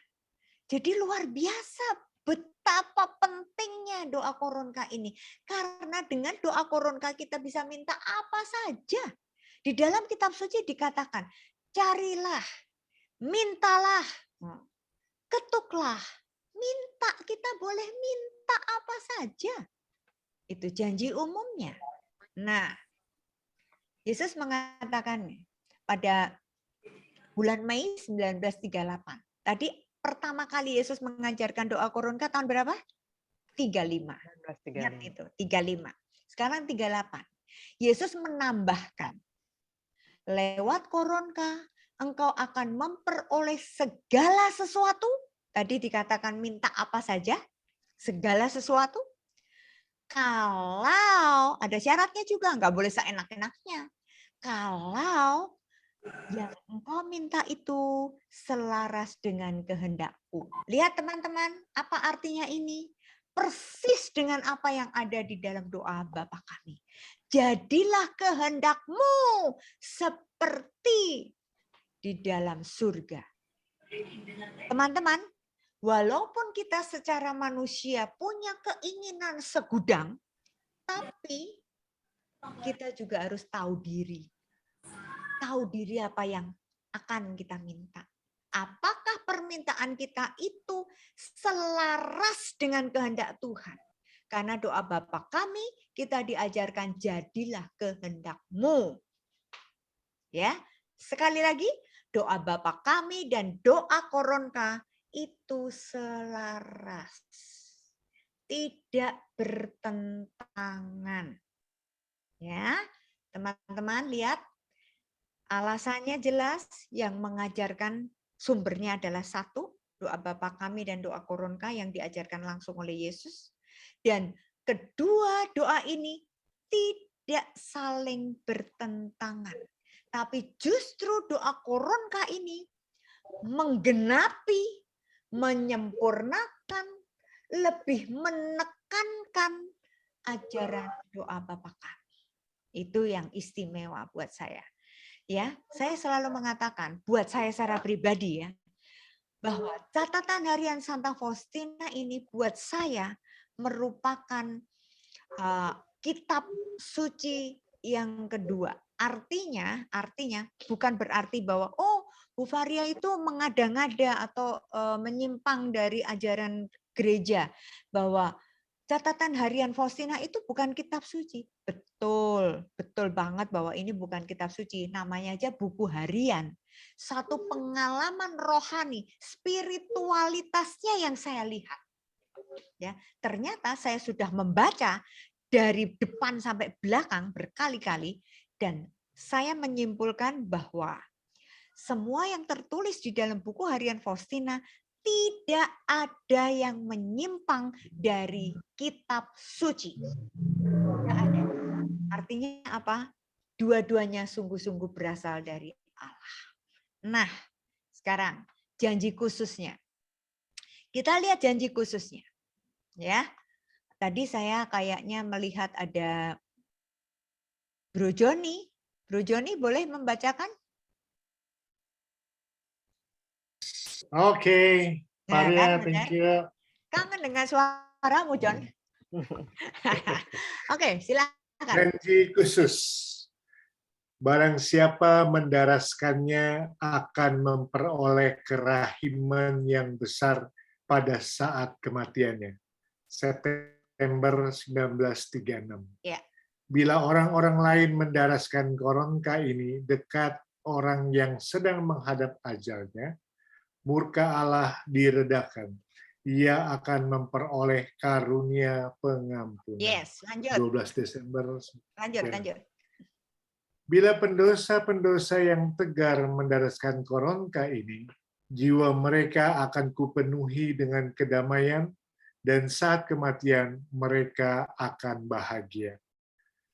Jadi luar biasa betapa pentingnya doa koronka ini. Karena dengan doa koronka kita bisa minta apa saja. Di dalam kitab suci dikatakan, carilah, mintalah, ketuklah, minta. Kita boleh minta apa saja. Itu janji umumnya. Nah, Yesus mengatakan pada bulan Mei 1938. Tadi pertama kali Yesus mengajarkan doa koronka tahun berapa? 35. Ingat 1935. itu, 35. Sekarang 38. Yesus menambahkan, lewat koronka engkau akan memperoleh segala sesuatu. Tadi dikatakan minta apa saja, segala sesuatu. Kalau ada syaratnya juga, nggak boleh seenak-enaknya. Kalau yang engkau minta itu selaras dengan kehendakku. Lihat teman-teman, apa artinya ini? Persis dengan apa yang ada di dalam doa Bapa kami. Jadilah kehendakmu seperti di dalam surga. Teman-teman, walaupun kita secara manusia punya keinginan segudang, tapi kita juga harus tahu diri. Tahu diri apa yang akan kita minta. Apakah permintaan kita itu selaras dengan kehendak Tuhan? Karena doa Bapa kami, kita diajarkan jadilah kehendakmu. Ya, sekali lagi, doa Bapa kami dan doa koronka itu selaras. Tidak bertentangan. Ya, teman-teman lihat. Alasannya jelas, yang mengajarkan sumbernya adalah satu, doa Bapa kami dan doa koronka yang diajarkan langsung oleh Yesus. Dan kedua, doa ini tidak saling bertentangan. Tapi justru doa koronka ini menggenapi, menyempurnakan, lebih menekankan ajaran doa Bapa kami. Itu yang istimewa buat saya. Ya, saya selalu mengatakan, buat saya secara pribadi ya, bahwa catatan harian Santa Faustina ini buat saya merupakan kitab suci yang kedua. Artinya bukan berarti bahwa Bu Varia itu mengada-ngada atau menyimpang dari ajaran gereja, bahwa catatan harian Faustina itu bukan kitab suci. Betul banget bahwa ini bukan kitab suci. Namanya aja buku harian. Satu pengalaman rohani, spiritualitasnya yang saya lihat. Ya, ternyata saya sudah membaca dari depan sampai belakang berkali-kali dan saya menyimpulkan bahwa semua yang tertulis di dalam buku harian Faustina tidak ada yang menyimpang dari kitab suci. Tidak ada. Artinya apa? Dua-duanya sungguh-sungguh berasal dari Allah. Nah, sekarang janji khususnya. Kita lihat janji khususnya. Ya. Tadi saya kayaknya melihat ada Bro Joni. Bro Joni boleh membacakan? Oke, Nah, Maria, kan, thank you. kangen dengan suaramu, John. Oke, silakan. Janji khusus. Barang siapa mendaraskannya akan memperoleh kerahiman yang besar pada saat kematiannya. September 1936. Ya. Bila orang-orang lain mendaraskan koronka ini dekat orang yang sedang menghadap ajalnya, murka Allah diredakan. Ia akan memperoleh karunia pengampunan. Yes, lanjut. 12 Desember. Lanjut. Bila pendosa-pendosa yang tegar mendaraskan koronka ini, jiwa mereka akan kupenuhi dengan kedamaian, dan saat kematian mereka akan bahagia.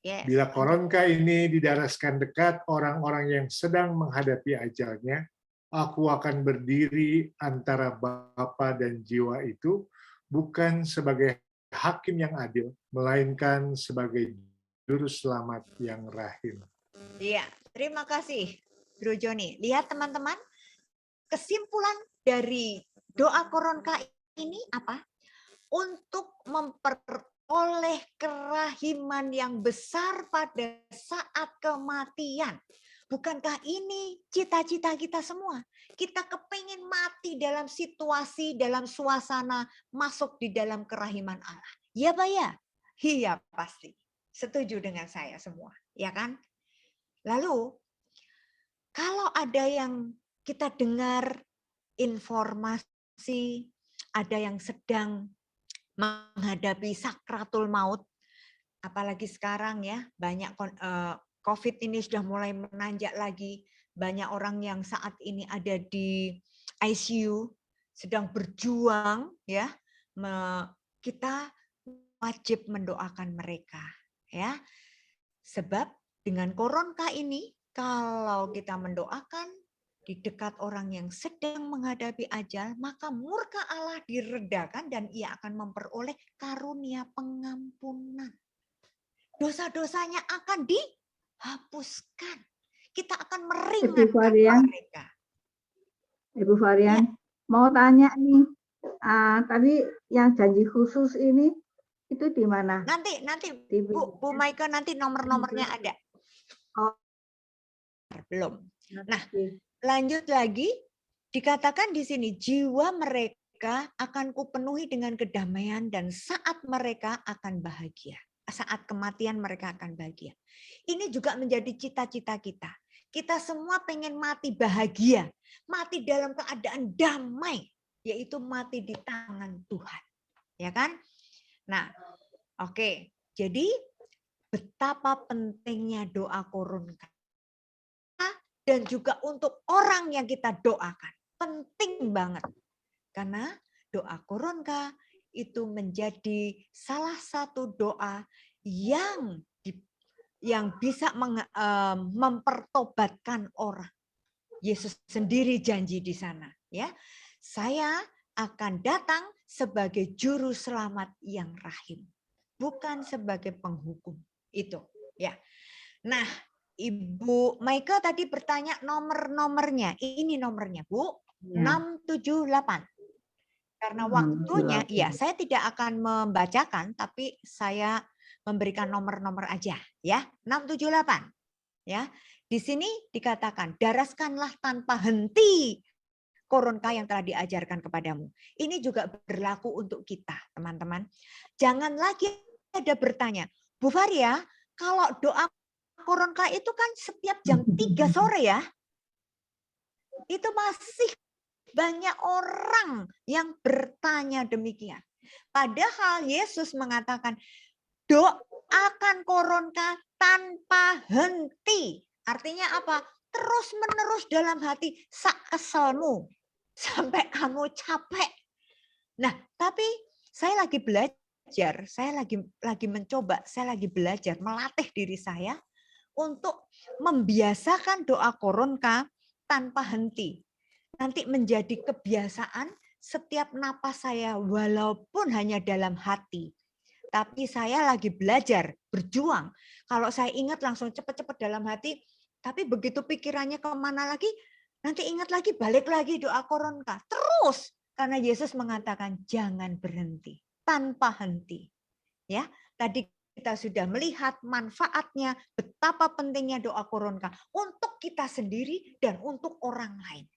Yes. Bila koronka ini didaraskan dekat orang-orang yang sedang menghadapi ajalnya, aku akan berdiri antara bapa dan jiwa itu, bukan sebagai hakim yang adil, melainkan sebagai juru selamat yang rahim. Iya, terima kasih Bro Joni. Lihat teman-teman, kesimpulan dari doa koronka ini apa? Untuk memperoleh kerahiman yang besar pada saat kematian. Bukankah ini cita-cita kita semua? Kita kepingin mati dalam situasi, dalam suasana, masuk di dalam kerahiman Allah. Ya Pak ya? Iya pasti. Setuju dengan saya semua. Ya kan? Lalu, kalau ada yang kita dengar informasi, ada yang sedang menghadapi sakratul maut, apalagi sekarang ya, banyak COVID ini sudah mulai menanjak lagi, banyak orang yang saat ini ada di ICU sedang berjuang ya, kita wajib mendoakan mereka ya, sebab dengan koronka ini kalau kita mendoakan di dekat orang yang sedang menghadapi ajal, maka murka Allah diredakan dan ia akan memperoleh karunia pengampunan. Dosa-dosanya akan dihapuskan. Kita akan meringankan mereka. Ibu Varian, mau tanya nih, tadi yang janji khusus ini itu di mana? Nanti Bu Maika nanti nomor-nomornya ada. Oh. Belum. Nah, lanjut lagi, dikatakan di sini jiwa mereka akan kupenuhi dengan kedamaian dan saat mereka akan bahagia. Saat kematian mereka akan bahagia. Ini juga menjadi cita-cita kita. Kita semua pengen mati bahagia, mati dalam keadaan damai, yaitu mati di tangan Tuhan. Ya kan? Nah, oke. Jadi betapa pentingnya doa koronka. Dan juga untuk orang yang kita doakan. Penting banget. Karena doa koronka itu menjadi salah satu doa yang bisa mempertobatkan orang. Yesus sendiri janji di sana. Ya, saya akan datang sebagai juru selamat yang rahim. Bukan sebagai penghukum. Itu. Ya. Nah, Ibu Maika tadi bertanya nomor-nomornya. Ini nomornya, Bu. Ya. 678. Karena waktunya, ya saya tidak akan membacakan, tapi saya memberikan nomor-nomor aja, ya 678, ya. Di sini dikatakan daraskanlah tanpa henti koronka yang telah diajarkan kepadamu. Ini juga berlaku untuk kita, teman-teman. Jangan lagi ada bertanya, Bu Varia, kalau doa koronka itu kan setiap jam 3 sore ya, itu masih banyak orang yang bertanya demikian. Padahal Yesus mengatakan, doakan koronka tanpa henti. Artinya apa? Terus menerus dalam hati, sak keselmu. Sampai kamu capek. Nah, tapi saya lagi belajar, saya lagi mencoba, saya lagi belajar, melatih diri saya untuk membiasakan doa koronka tanpa henti. Nanti menjadi kebiasaan setiap napas saya walaupun hanya dalam hati. Tapi saya lagi belajar, berjuang. Kalau saya ingat langsung cepat-cepat dalam hati, tapi begitu pikirannya kemana lagi, nanti ingat lagi, balik lagi doa koronka. Terus, karena Yesus mengatakan jangan berhenti, tanpa henti. Ya, tadi kita sudah melihat manfaatnya, betapa pentingnya doa koronka untuk kita sendiri dan untuk orang lain.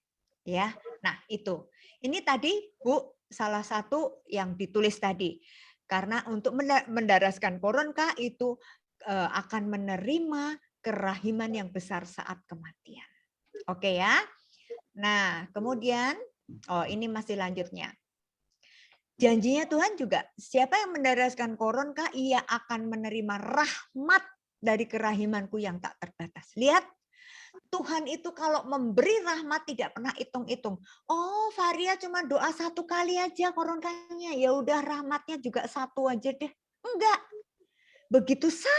Ya, nah itu. Ini tadi Bu salah satu yang ditulis tadi. Karena untuk mendaraskan koronka itu akan menerima kerahiman yang besar saat kematian. Oke ya. Nah, kemudian ini masih lanjutnya. Janjinya Tuhan juga, siapa yang mendaraskan koronka, ia akan menerima rahmat dari kerahimanku yang tak terbatas. Lihat, Tuhan itu kalau memberi rahmat tidak pernah hitung-hitung. Oh, Varia cuma doa 1 kali aja koronkanya. Ya udah rahmatnya juga 1 aja deh. Enggak. Begitu 1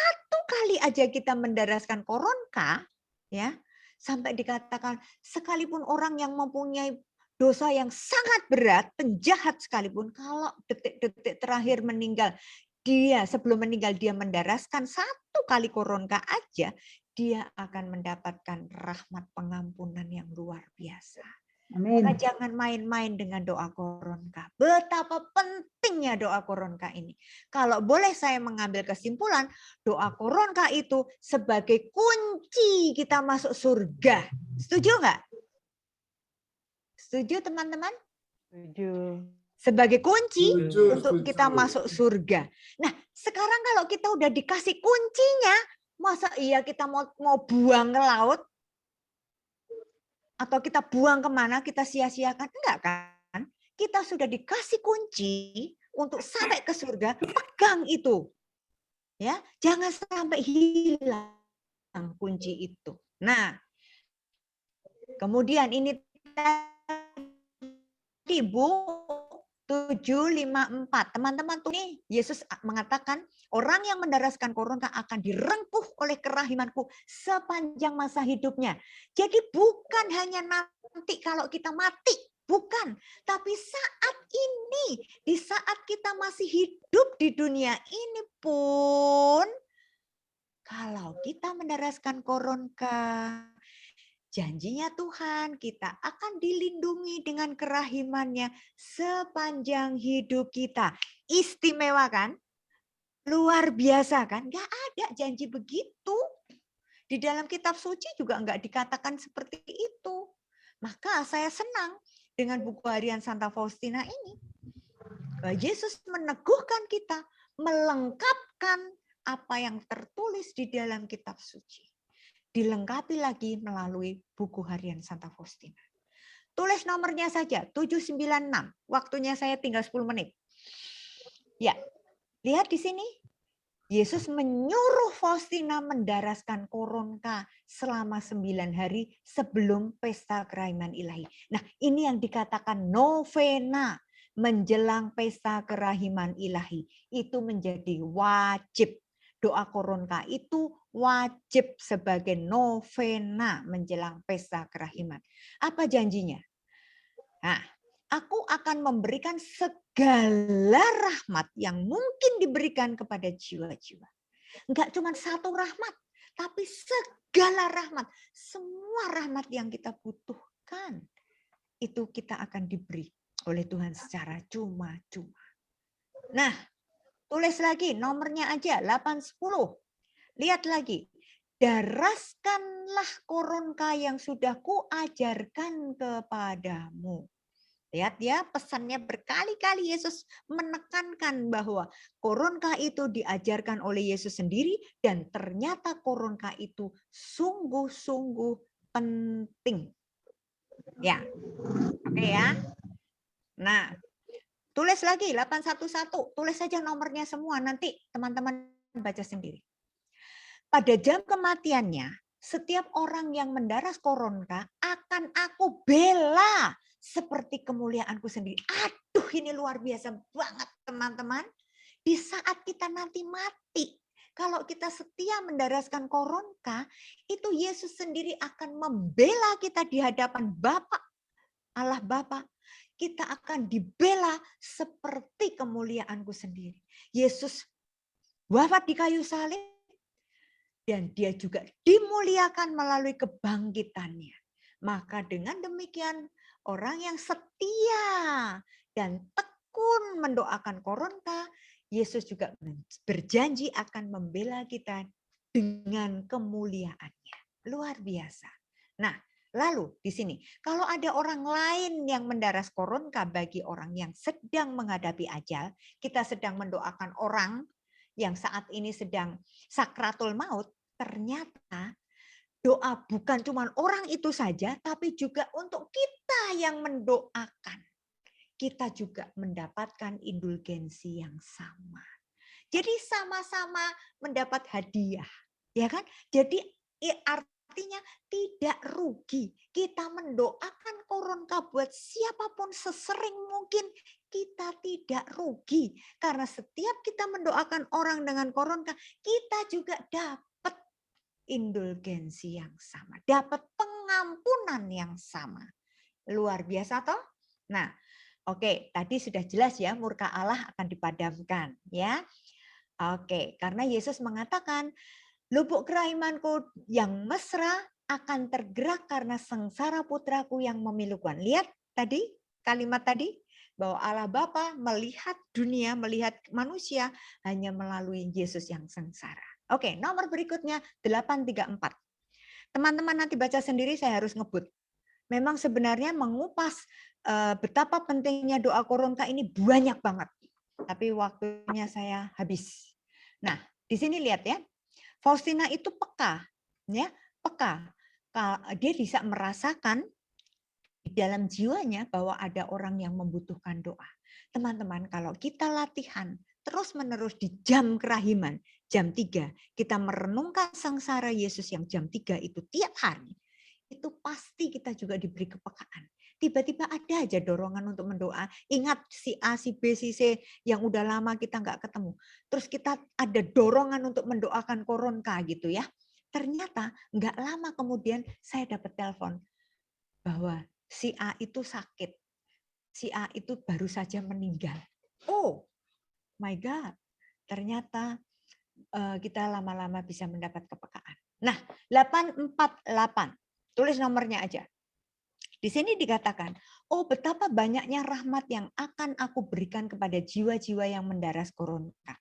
kali aja kita mendaraskan koronka, ya, sampai dikatakan sekalipun orang yang mempunyai dosa yang sangat berat, penjahat sekalipun, kalau detik-detik terakhir meninggal, sebelum meninggal dia mendaraskan 1 kali koronka aja, dia akan mendapatkan rahmat pengampunan yang luar biasa. Amin. Maka jangan main-main dengan doa koronka. Betapa pentingnya doa koronka ini. Kalau boleh saya mengambil kesimpulan, doa koronka itu sebagai kunci kita masuk surga. Setuju nggak? Setuju teman-teman? Setuju. Sebagai kunci Setuju, untuk kita setuju. masuk surga. Nah, sekarang kalau kita udah dikasih kuncinya, masa iya kita mau buang ke laut? Atau kita buang kemana, kita sia-siakan? Enggak kan? Kita sudah dikasih kunci untuk sampai ke surga, pegang itu. Ya, jangan sampai hilang kunci itu. Nah, kemudian ini tadi Bu 754. Teman-teman tuh nih, Yesus mengatakan orang yang mendaraskan koronka akan direngkuh oleh kerahimanku sepanjang masa hidupnya. Jadi bukan hanya nanti kalau kita mati, bukan. Tapi saat ini, di saat kita masih hidup di dunia ini pun, kalau kita mendaraskan koronka, janjinya Tuhan, kita akan dilindungi dengan kerahimannya sepanjang hidup kita. Istimewa kan? Luar biasa kan? Nggak ada janji begitu. Di dalam kitab suci juga nggak dikatakan seperti itu. Maka saya senang dengan buku harian Santa Faustina ini. Yesus meneguhkan kita, melengkapkan apa yang tertulis di dalam kitab suci. Dilengkapi lagi melalui buku harian Santa Faustina. Tulis nomornya saja, 796. Waktunya saya tinggal 10 menit. Ya, lihat di sini. Yesus menyuruh Faustina mendaraskan koronka selama 9 hari sebelum pesta kerahiman ilahi. Nah, ini yang dikatakan novena menjelang pesta kerahiman ilahi. Itu menjadi wajib. Doa koronka itu wajib sebagai novena menjelang pesta kerahiman. Apa janjinya? Nah, aku akan memberikan segala rahmat yang mungkin diberikan kepada jiwa-jiwa. Enggak cuma satu rahmat, tapi segala rahmat. Semua rahmat yang kita butuhkan, itu kita akan diberi oleh Tuhan secara cuma-cuma. Nah, tulis lagi nomornya aja 810. Lihat lagi. Daraskanlah koronka yang sudah kuajarkan kepadamu. Lihat ya, pesannya berkali-kali Yesus menekankan bahwa koronka itu diajarkan oleh Yesus sendiri dan ternyata koronka itu sungguh-sungguh penting. Ya, oke ya. Nah, tulis lagi 811, tulis saja nomornya semua, nanti teman-teman baca sendiri. Pada jam kematiannya, setiap orang yang mendaras koronka akan aku bela seperti kemuliaanku sendiri. Aduh, ini luar biasa banget teman-teman. Di saat kita nanti mati, kalau kita setia mendaraskan koronka, itu Yesus sendiri akan membela kita di hadapan Bapa, Allah Bapa. Kita akan dibela seperti kemuliaanku sendiri. Yesus wafat di kayu salib, dan dia juga dimuliakan melalui kebangkitannya. Maka dengan demikian orang yang setia dan tekun mendoakan koronka, Yesus juga berjanji akan membela kita dengan kemuliaannya. Luar biasa. Nah, lalu di sini, kalau ada orang lain yang mendaras koronka bagi orang yang sedang menghadapi ajal, kita sedang mendoakan orang yang saat ini sedang sakratul maut, ternyata doa bukan cuma orang itu saja, tapi juga untuk kita yang mendoakan. Kita juga mendapatkan indulgensi yang sama. Jadi sama-sama mendapat hadiah, ya kan? Jadi artinya tidak rugi. Kita mendoakan koronka buat siapapun sesering mungkin, kita tidak rugi. Karena setiap kita mendoakan orang dengan koronka, kita juga dapat indulgensi yang sama, dapat pengampunan yang sama. Luar biasa toh? Nah, oke, tadi sudah jelas ya, murka Allah akan dipadamkan ya. Oke, karena Yesus mengatakan Lubuk kerahimanku yang mesra akan tergerak karena sengsara putraku yang memilukan. Lihat tadi kalimat tadi bahwa Allah Bapa melihat dunia, melihat manusia hanya melalui Yesus yang sengsara. Oke, nomor berikutnya 834. Teman-teman nanti baca sendiri, saya harus ngebut. Memang sebenarnya mengupas betapa pentingnya doa koronka ini banyak banget. Tapi waktunya saya habis. Nah, di sini lihat ya. Faustina itu peka, ya, peka. Dia bisa merasakan di dalam jiwanya bahwa ada orang yang membutuhkan doa. Teman-teman, kalau kita latihan terus-menerus di jam kerahiman, jam 3, kita merenungkan sengsara Yesus yang jam 3 itu tiap hari, itu pasti kita juga diberi kepekaan. Tiba-tiba ada aja dorongan untuk mendoa. Ingat si A, si B, si C yang udah lama kita nggak ketemu. Terus kita ada dorongan untuk mendoakan koronka gitu ya. Ternyata nggak lama kemudian saya dapat telepon bahwa si A itu sakit. Si A itu baru saja meninggal. Oh my God. Ternyata kita lama-lama bisa mendapat kepekaan. Nah, 848. Tulis nomornya aja. Di sini dikatakan, oh betapa banyaknya rahmat yang akan aku berikan kepada jiwa-jiwa yang mendaras koronka.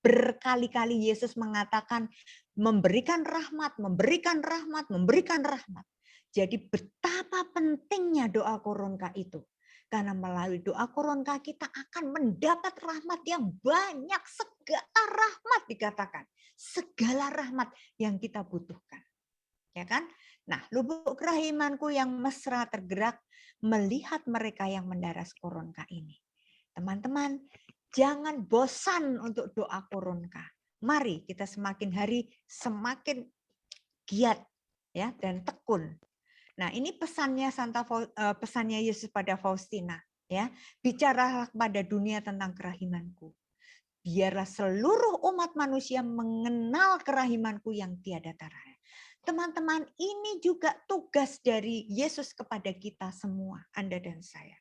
Berkali-kali Yesus mengatakan memberikan rahmat, memberikan rahmat, memberikan rahmat. Jadi betapa pentingnya doa koronka itu. Karena melalui doa koronka kita akan mendapat rahmat yang banyak. Segala rahmat dikatakan. Segala rahmat yang kita butuhkan. Ya kan? Nah, lubuk kerahimanku yang mesra tergerak melihat mereka yang mendaras koronka ini. Teman-teman, jangan bosan untuk doa koronka. Mari kita semakin hari semakin giat ya dan tekun. Nah, ini pesannya Yesus pada Faustina ya. Bicaralah kepada dunia tentang kerahimanku. Biarlah seluruh umat manusia mengenal kerahimanku yang tiada tara. Teman-teman, ini juga tugas dari Yesus kepada kita semua, Anda dan saya.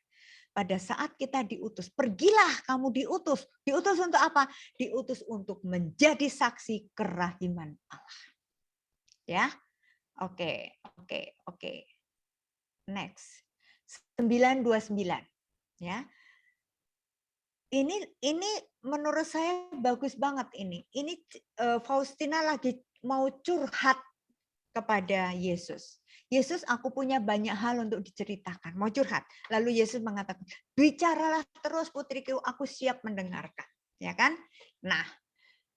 Pada saat kita diutus, pergilah kamu diutus. Diutus untuk apa? Diutus untuk menjadi saksi kerahiman Allah. Ya, oke. Next, 929. Ya, ini menurut saya bagus banget ini. Ini Faustina lagi mau curhat kepada Yesus. Yesus, aku punya banyak hal untuk diceritakan. Mau curhat. Lalu Yesus mengatakan, bicaralah terus putriku, aku siap mendengarkan. Ya kan? Nah,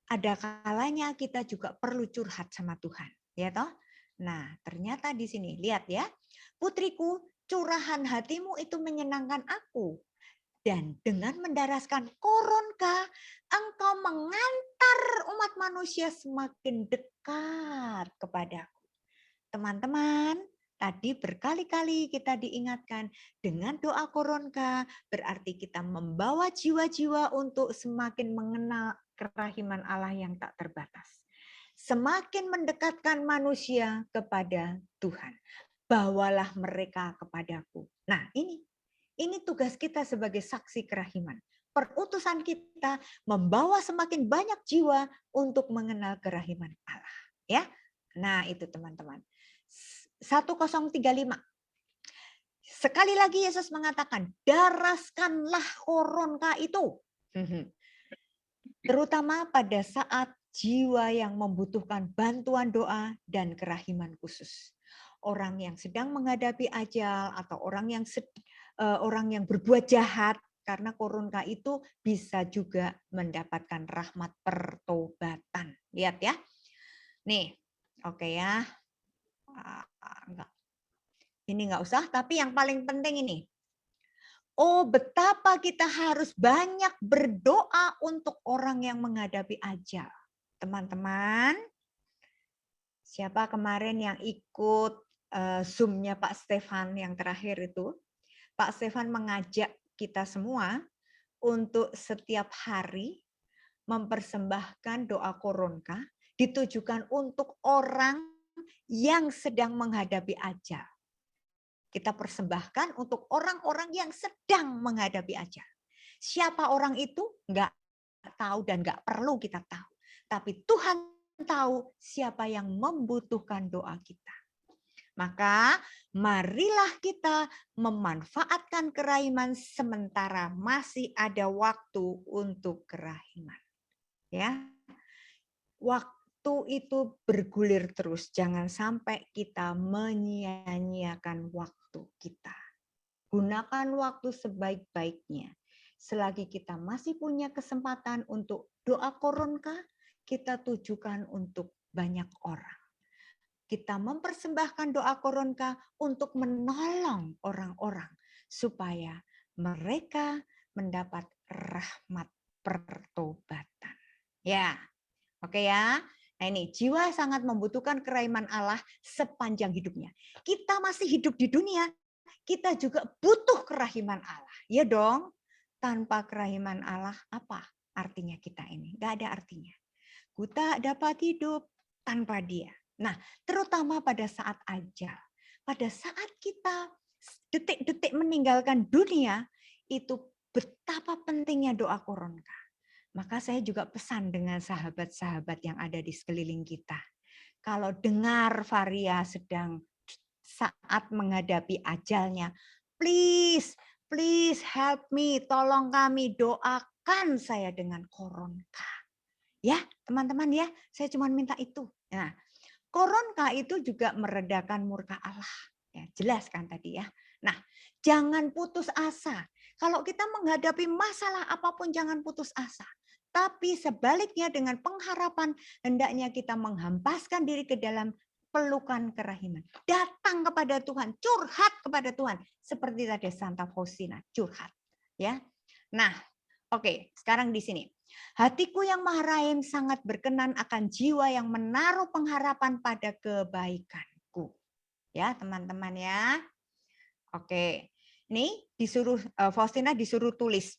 ada kalanya kita juga perlu curhat sama Tuhan. Ya toh? Nah, ternyata di sini, lihat ya. Putriku, curahan hatimu itu menyenangkan aku. Dan dengan mendaraskan koronka, engkau mengantar umat manusia semakin dekat kepadaku. Teman-teman, tadi berkali-kali kita diingatkan dengan doa koronka, berarti kita membawa jiwa-jiwa untuk semakin mengenal kerahiman Allah yang tak terbatas. Semakin mendekatkan manusia kepada Tuhan. Bawalah mereka kepadaku. Nah, ini tugas kita sebagai saksi kerahiman. Perutusan kita membawa semakin banyak jiwa untuk mengenal kerahiman Allah. Ya, nah itu teman-teman. 1035. Sekali lagi Yesus mengatakan, daraskanlah koronka itu. Terutama pada saat jiwa yang membutuhkan bantuan doa dan kerahiman khusus. Orang yang sedang menghadapi ajal atau orang yang berbuat jahat, karena koronka itu bisa juga mendapatkan rahmat pertobatan. Lihat ya. Nih, oke ya. Enggak. Ini enggak usah, tapi yang paling penting ini. Oh, betapa kita harus banyak berdoa untuk orang yang menghadapi ajal. Teman-teman, siapa kemarin yang ikut Zoom-nya Pak Stefan yang terakhir itu? Pak Stefan mengajak kita semua untuk setiap hari mempersembahkan doa koronka ditujukan untuk orang yang sedang menghadapi ajal. Kita persembahkan untuk orang-orang yang sedang menghadapi ajal. Siapa orang itu? Enggak tahu dan enggak perlu kita tahu. Tapi Tuhan tahu siapa yang membutuhkan doa kita. Maka marilah kita memanfaatkan kerahiman sementara masih ada waktu untuk kerahiman. Ya. Waktu itu bergulir terus, jangan sampai kita menyia-nyiakan waktu kita. Gunakan waktu sebaik-baiknya. Selagi kita masih punya kesempatan untuk doa koronka, kita tujukan untuk banyak orang. Kita mempersembahkan doa koronka untuk menolong orang-orang supaya mereka mendapat rahmat pertobatan. Ya, oke ya. Nah ini, jiwa sangat membutuhkan kerahiman Allah sepanjang hidupnya. Kita masih hidup di dunia, kita juga butuh kerahiman Allah. Ya dong, tanpa kerahiman Allah apa artinya kita ini? Nggak ada artinya. Kita dapat hidup tanpa Dia. Nah, terutama pada saat ajal. Pada saat kita detik-detik meninggalkan dunia, itu betapa pentingnya doa koronka. Maka saya juga pesan dengan sahabat-sahabat yang ada di sekeliling kita. Kalau dengar Varia sedang saat menghadapi ajalnya, please help me, tolong kami, doakan saya dengan koronka. Ya, teman-teman ya, saya cuma minta itu. Nah, koronka itu juga meredakan murka Allah. Ya, jelas kan tadi ya. Nah, jangan putus asa. Kalau kita menghadapi masalah apapun jangan putus asa. Tapi sebaliknya dengan pengharapan hendaknya kita menghampaskan diri ke dalam pelukan kerahiman. Datang kepada Tuhan, curhat kepada Tuhan. Seperti tadi Santa Faustina, curhat. Ya. Nah, oke, sekarang di sini. Hatiku yang maha rahim sangat berkenan akan jiwa yang menaruh pengharapan pada kebaikanku. Ya, teman-teman ya. Oke. Ini disuruh Faustina disuruh tulis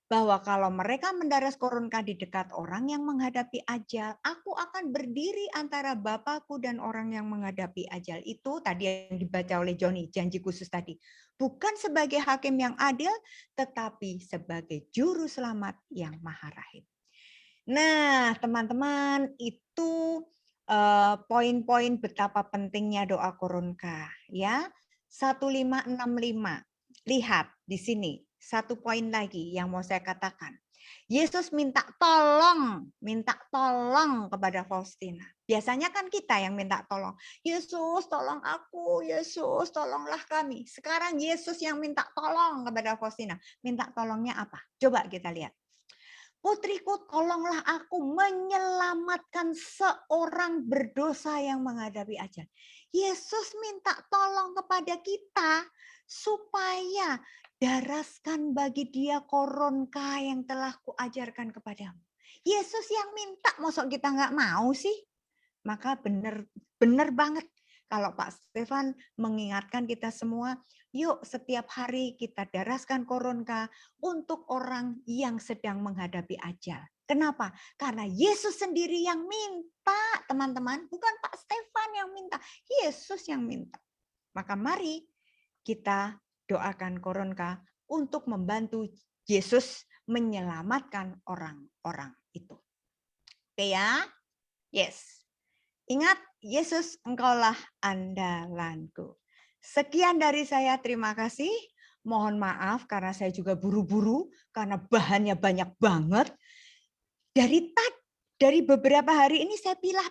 bahwa kalau mereka mendaras koronka di dekat orang yang menghadapi ajal, aku akan berdiri antara Bapakku dan orang yang menghadapi ajal. Itu tadi yang dibaca oleh Joni, janji khusus tadi. Bukan sebagai hakim yang adil, tetapi sebagai juru selamat yang maha rahim. Nah, teman-teman, itu poin-poin betapa pentingnya doa koronka. Ya, 1565. Lihat di sini. Satu poin lagi yang mau saya katakan. Yesus minta tolong kepada Faustina. Biasanya kan kita yang minta tolong. Yesus tolong aku, Yesus tolonglah kami. Sekarang Yesus yang minta tolong kepada Faustina. Minta tolongnya apa? Coba kita lihat. Putriku, tolonglah aku menyelamatkan seorang berdosa yang menghadapi ajal. Yesus minta tolong kepada kita supaya daraskan bagi dia koronka yang telah kuajarkan kepadamu. Yesus yang minta, masa kita nggak mau sih? Maka benar banget kalau Pak Stefan mengingatkan kita semua, yuk setiap hari kita daraskan koronka untuk orang yang sedang menghadapi ajal. Kenapa? Karena Yesus sendiri yang minta, teman-teman. Bukan Pak Stefan yang minta, Yesus yang minta. Maka mari kita doakan koronka untuk membantu Yesus menyelamatkan orang-orang itu. Oke ya? Yes. Ingat, Yesus engkaulah andalanku. Sekian dari saya, terima kasih. Mohon maaf karena saya juga buru-buru, karena bahannya banyak banget. Dari beberapa hari ini saya pilah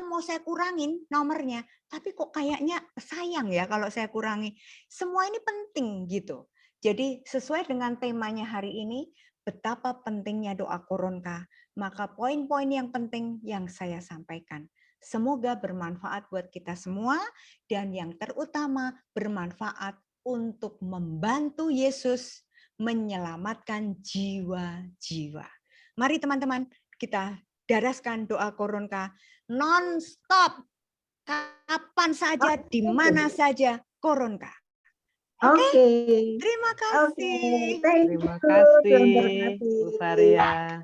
mau saya kurangin nomornya. Tapi kok kayaknya sayang ya kalau saya kurangi. Semua ini penting gitu. Jadi sesuai dengan temanya hari ini, betapa pentingnya doa koronka. Maka poin-poin yang penting yang saya sampaikan. Semoga bermanfaat buat kita semua dan yang terutama bermanfaat untuk membantu Yesus menyelamatkan jiwa-jiwa. Mari teman-teman kita daraskan doa koronka non-stop. Kapan saja, di mana saja koronka. Oke. Terima kasih. Thank you. Terima kasih, Tuhan berkati. Bu Varia.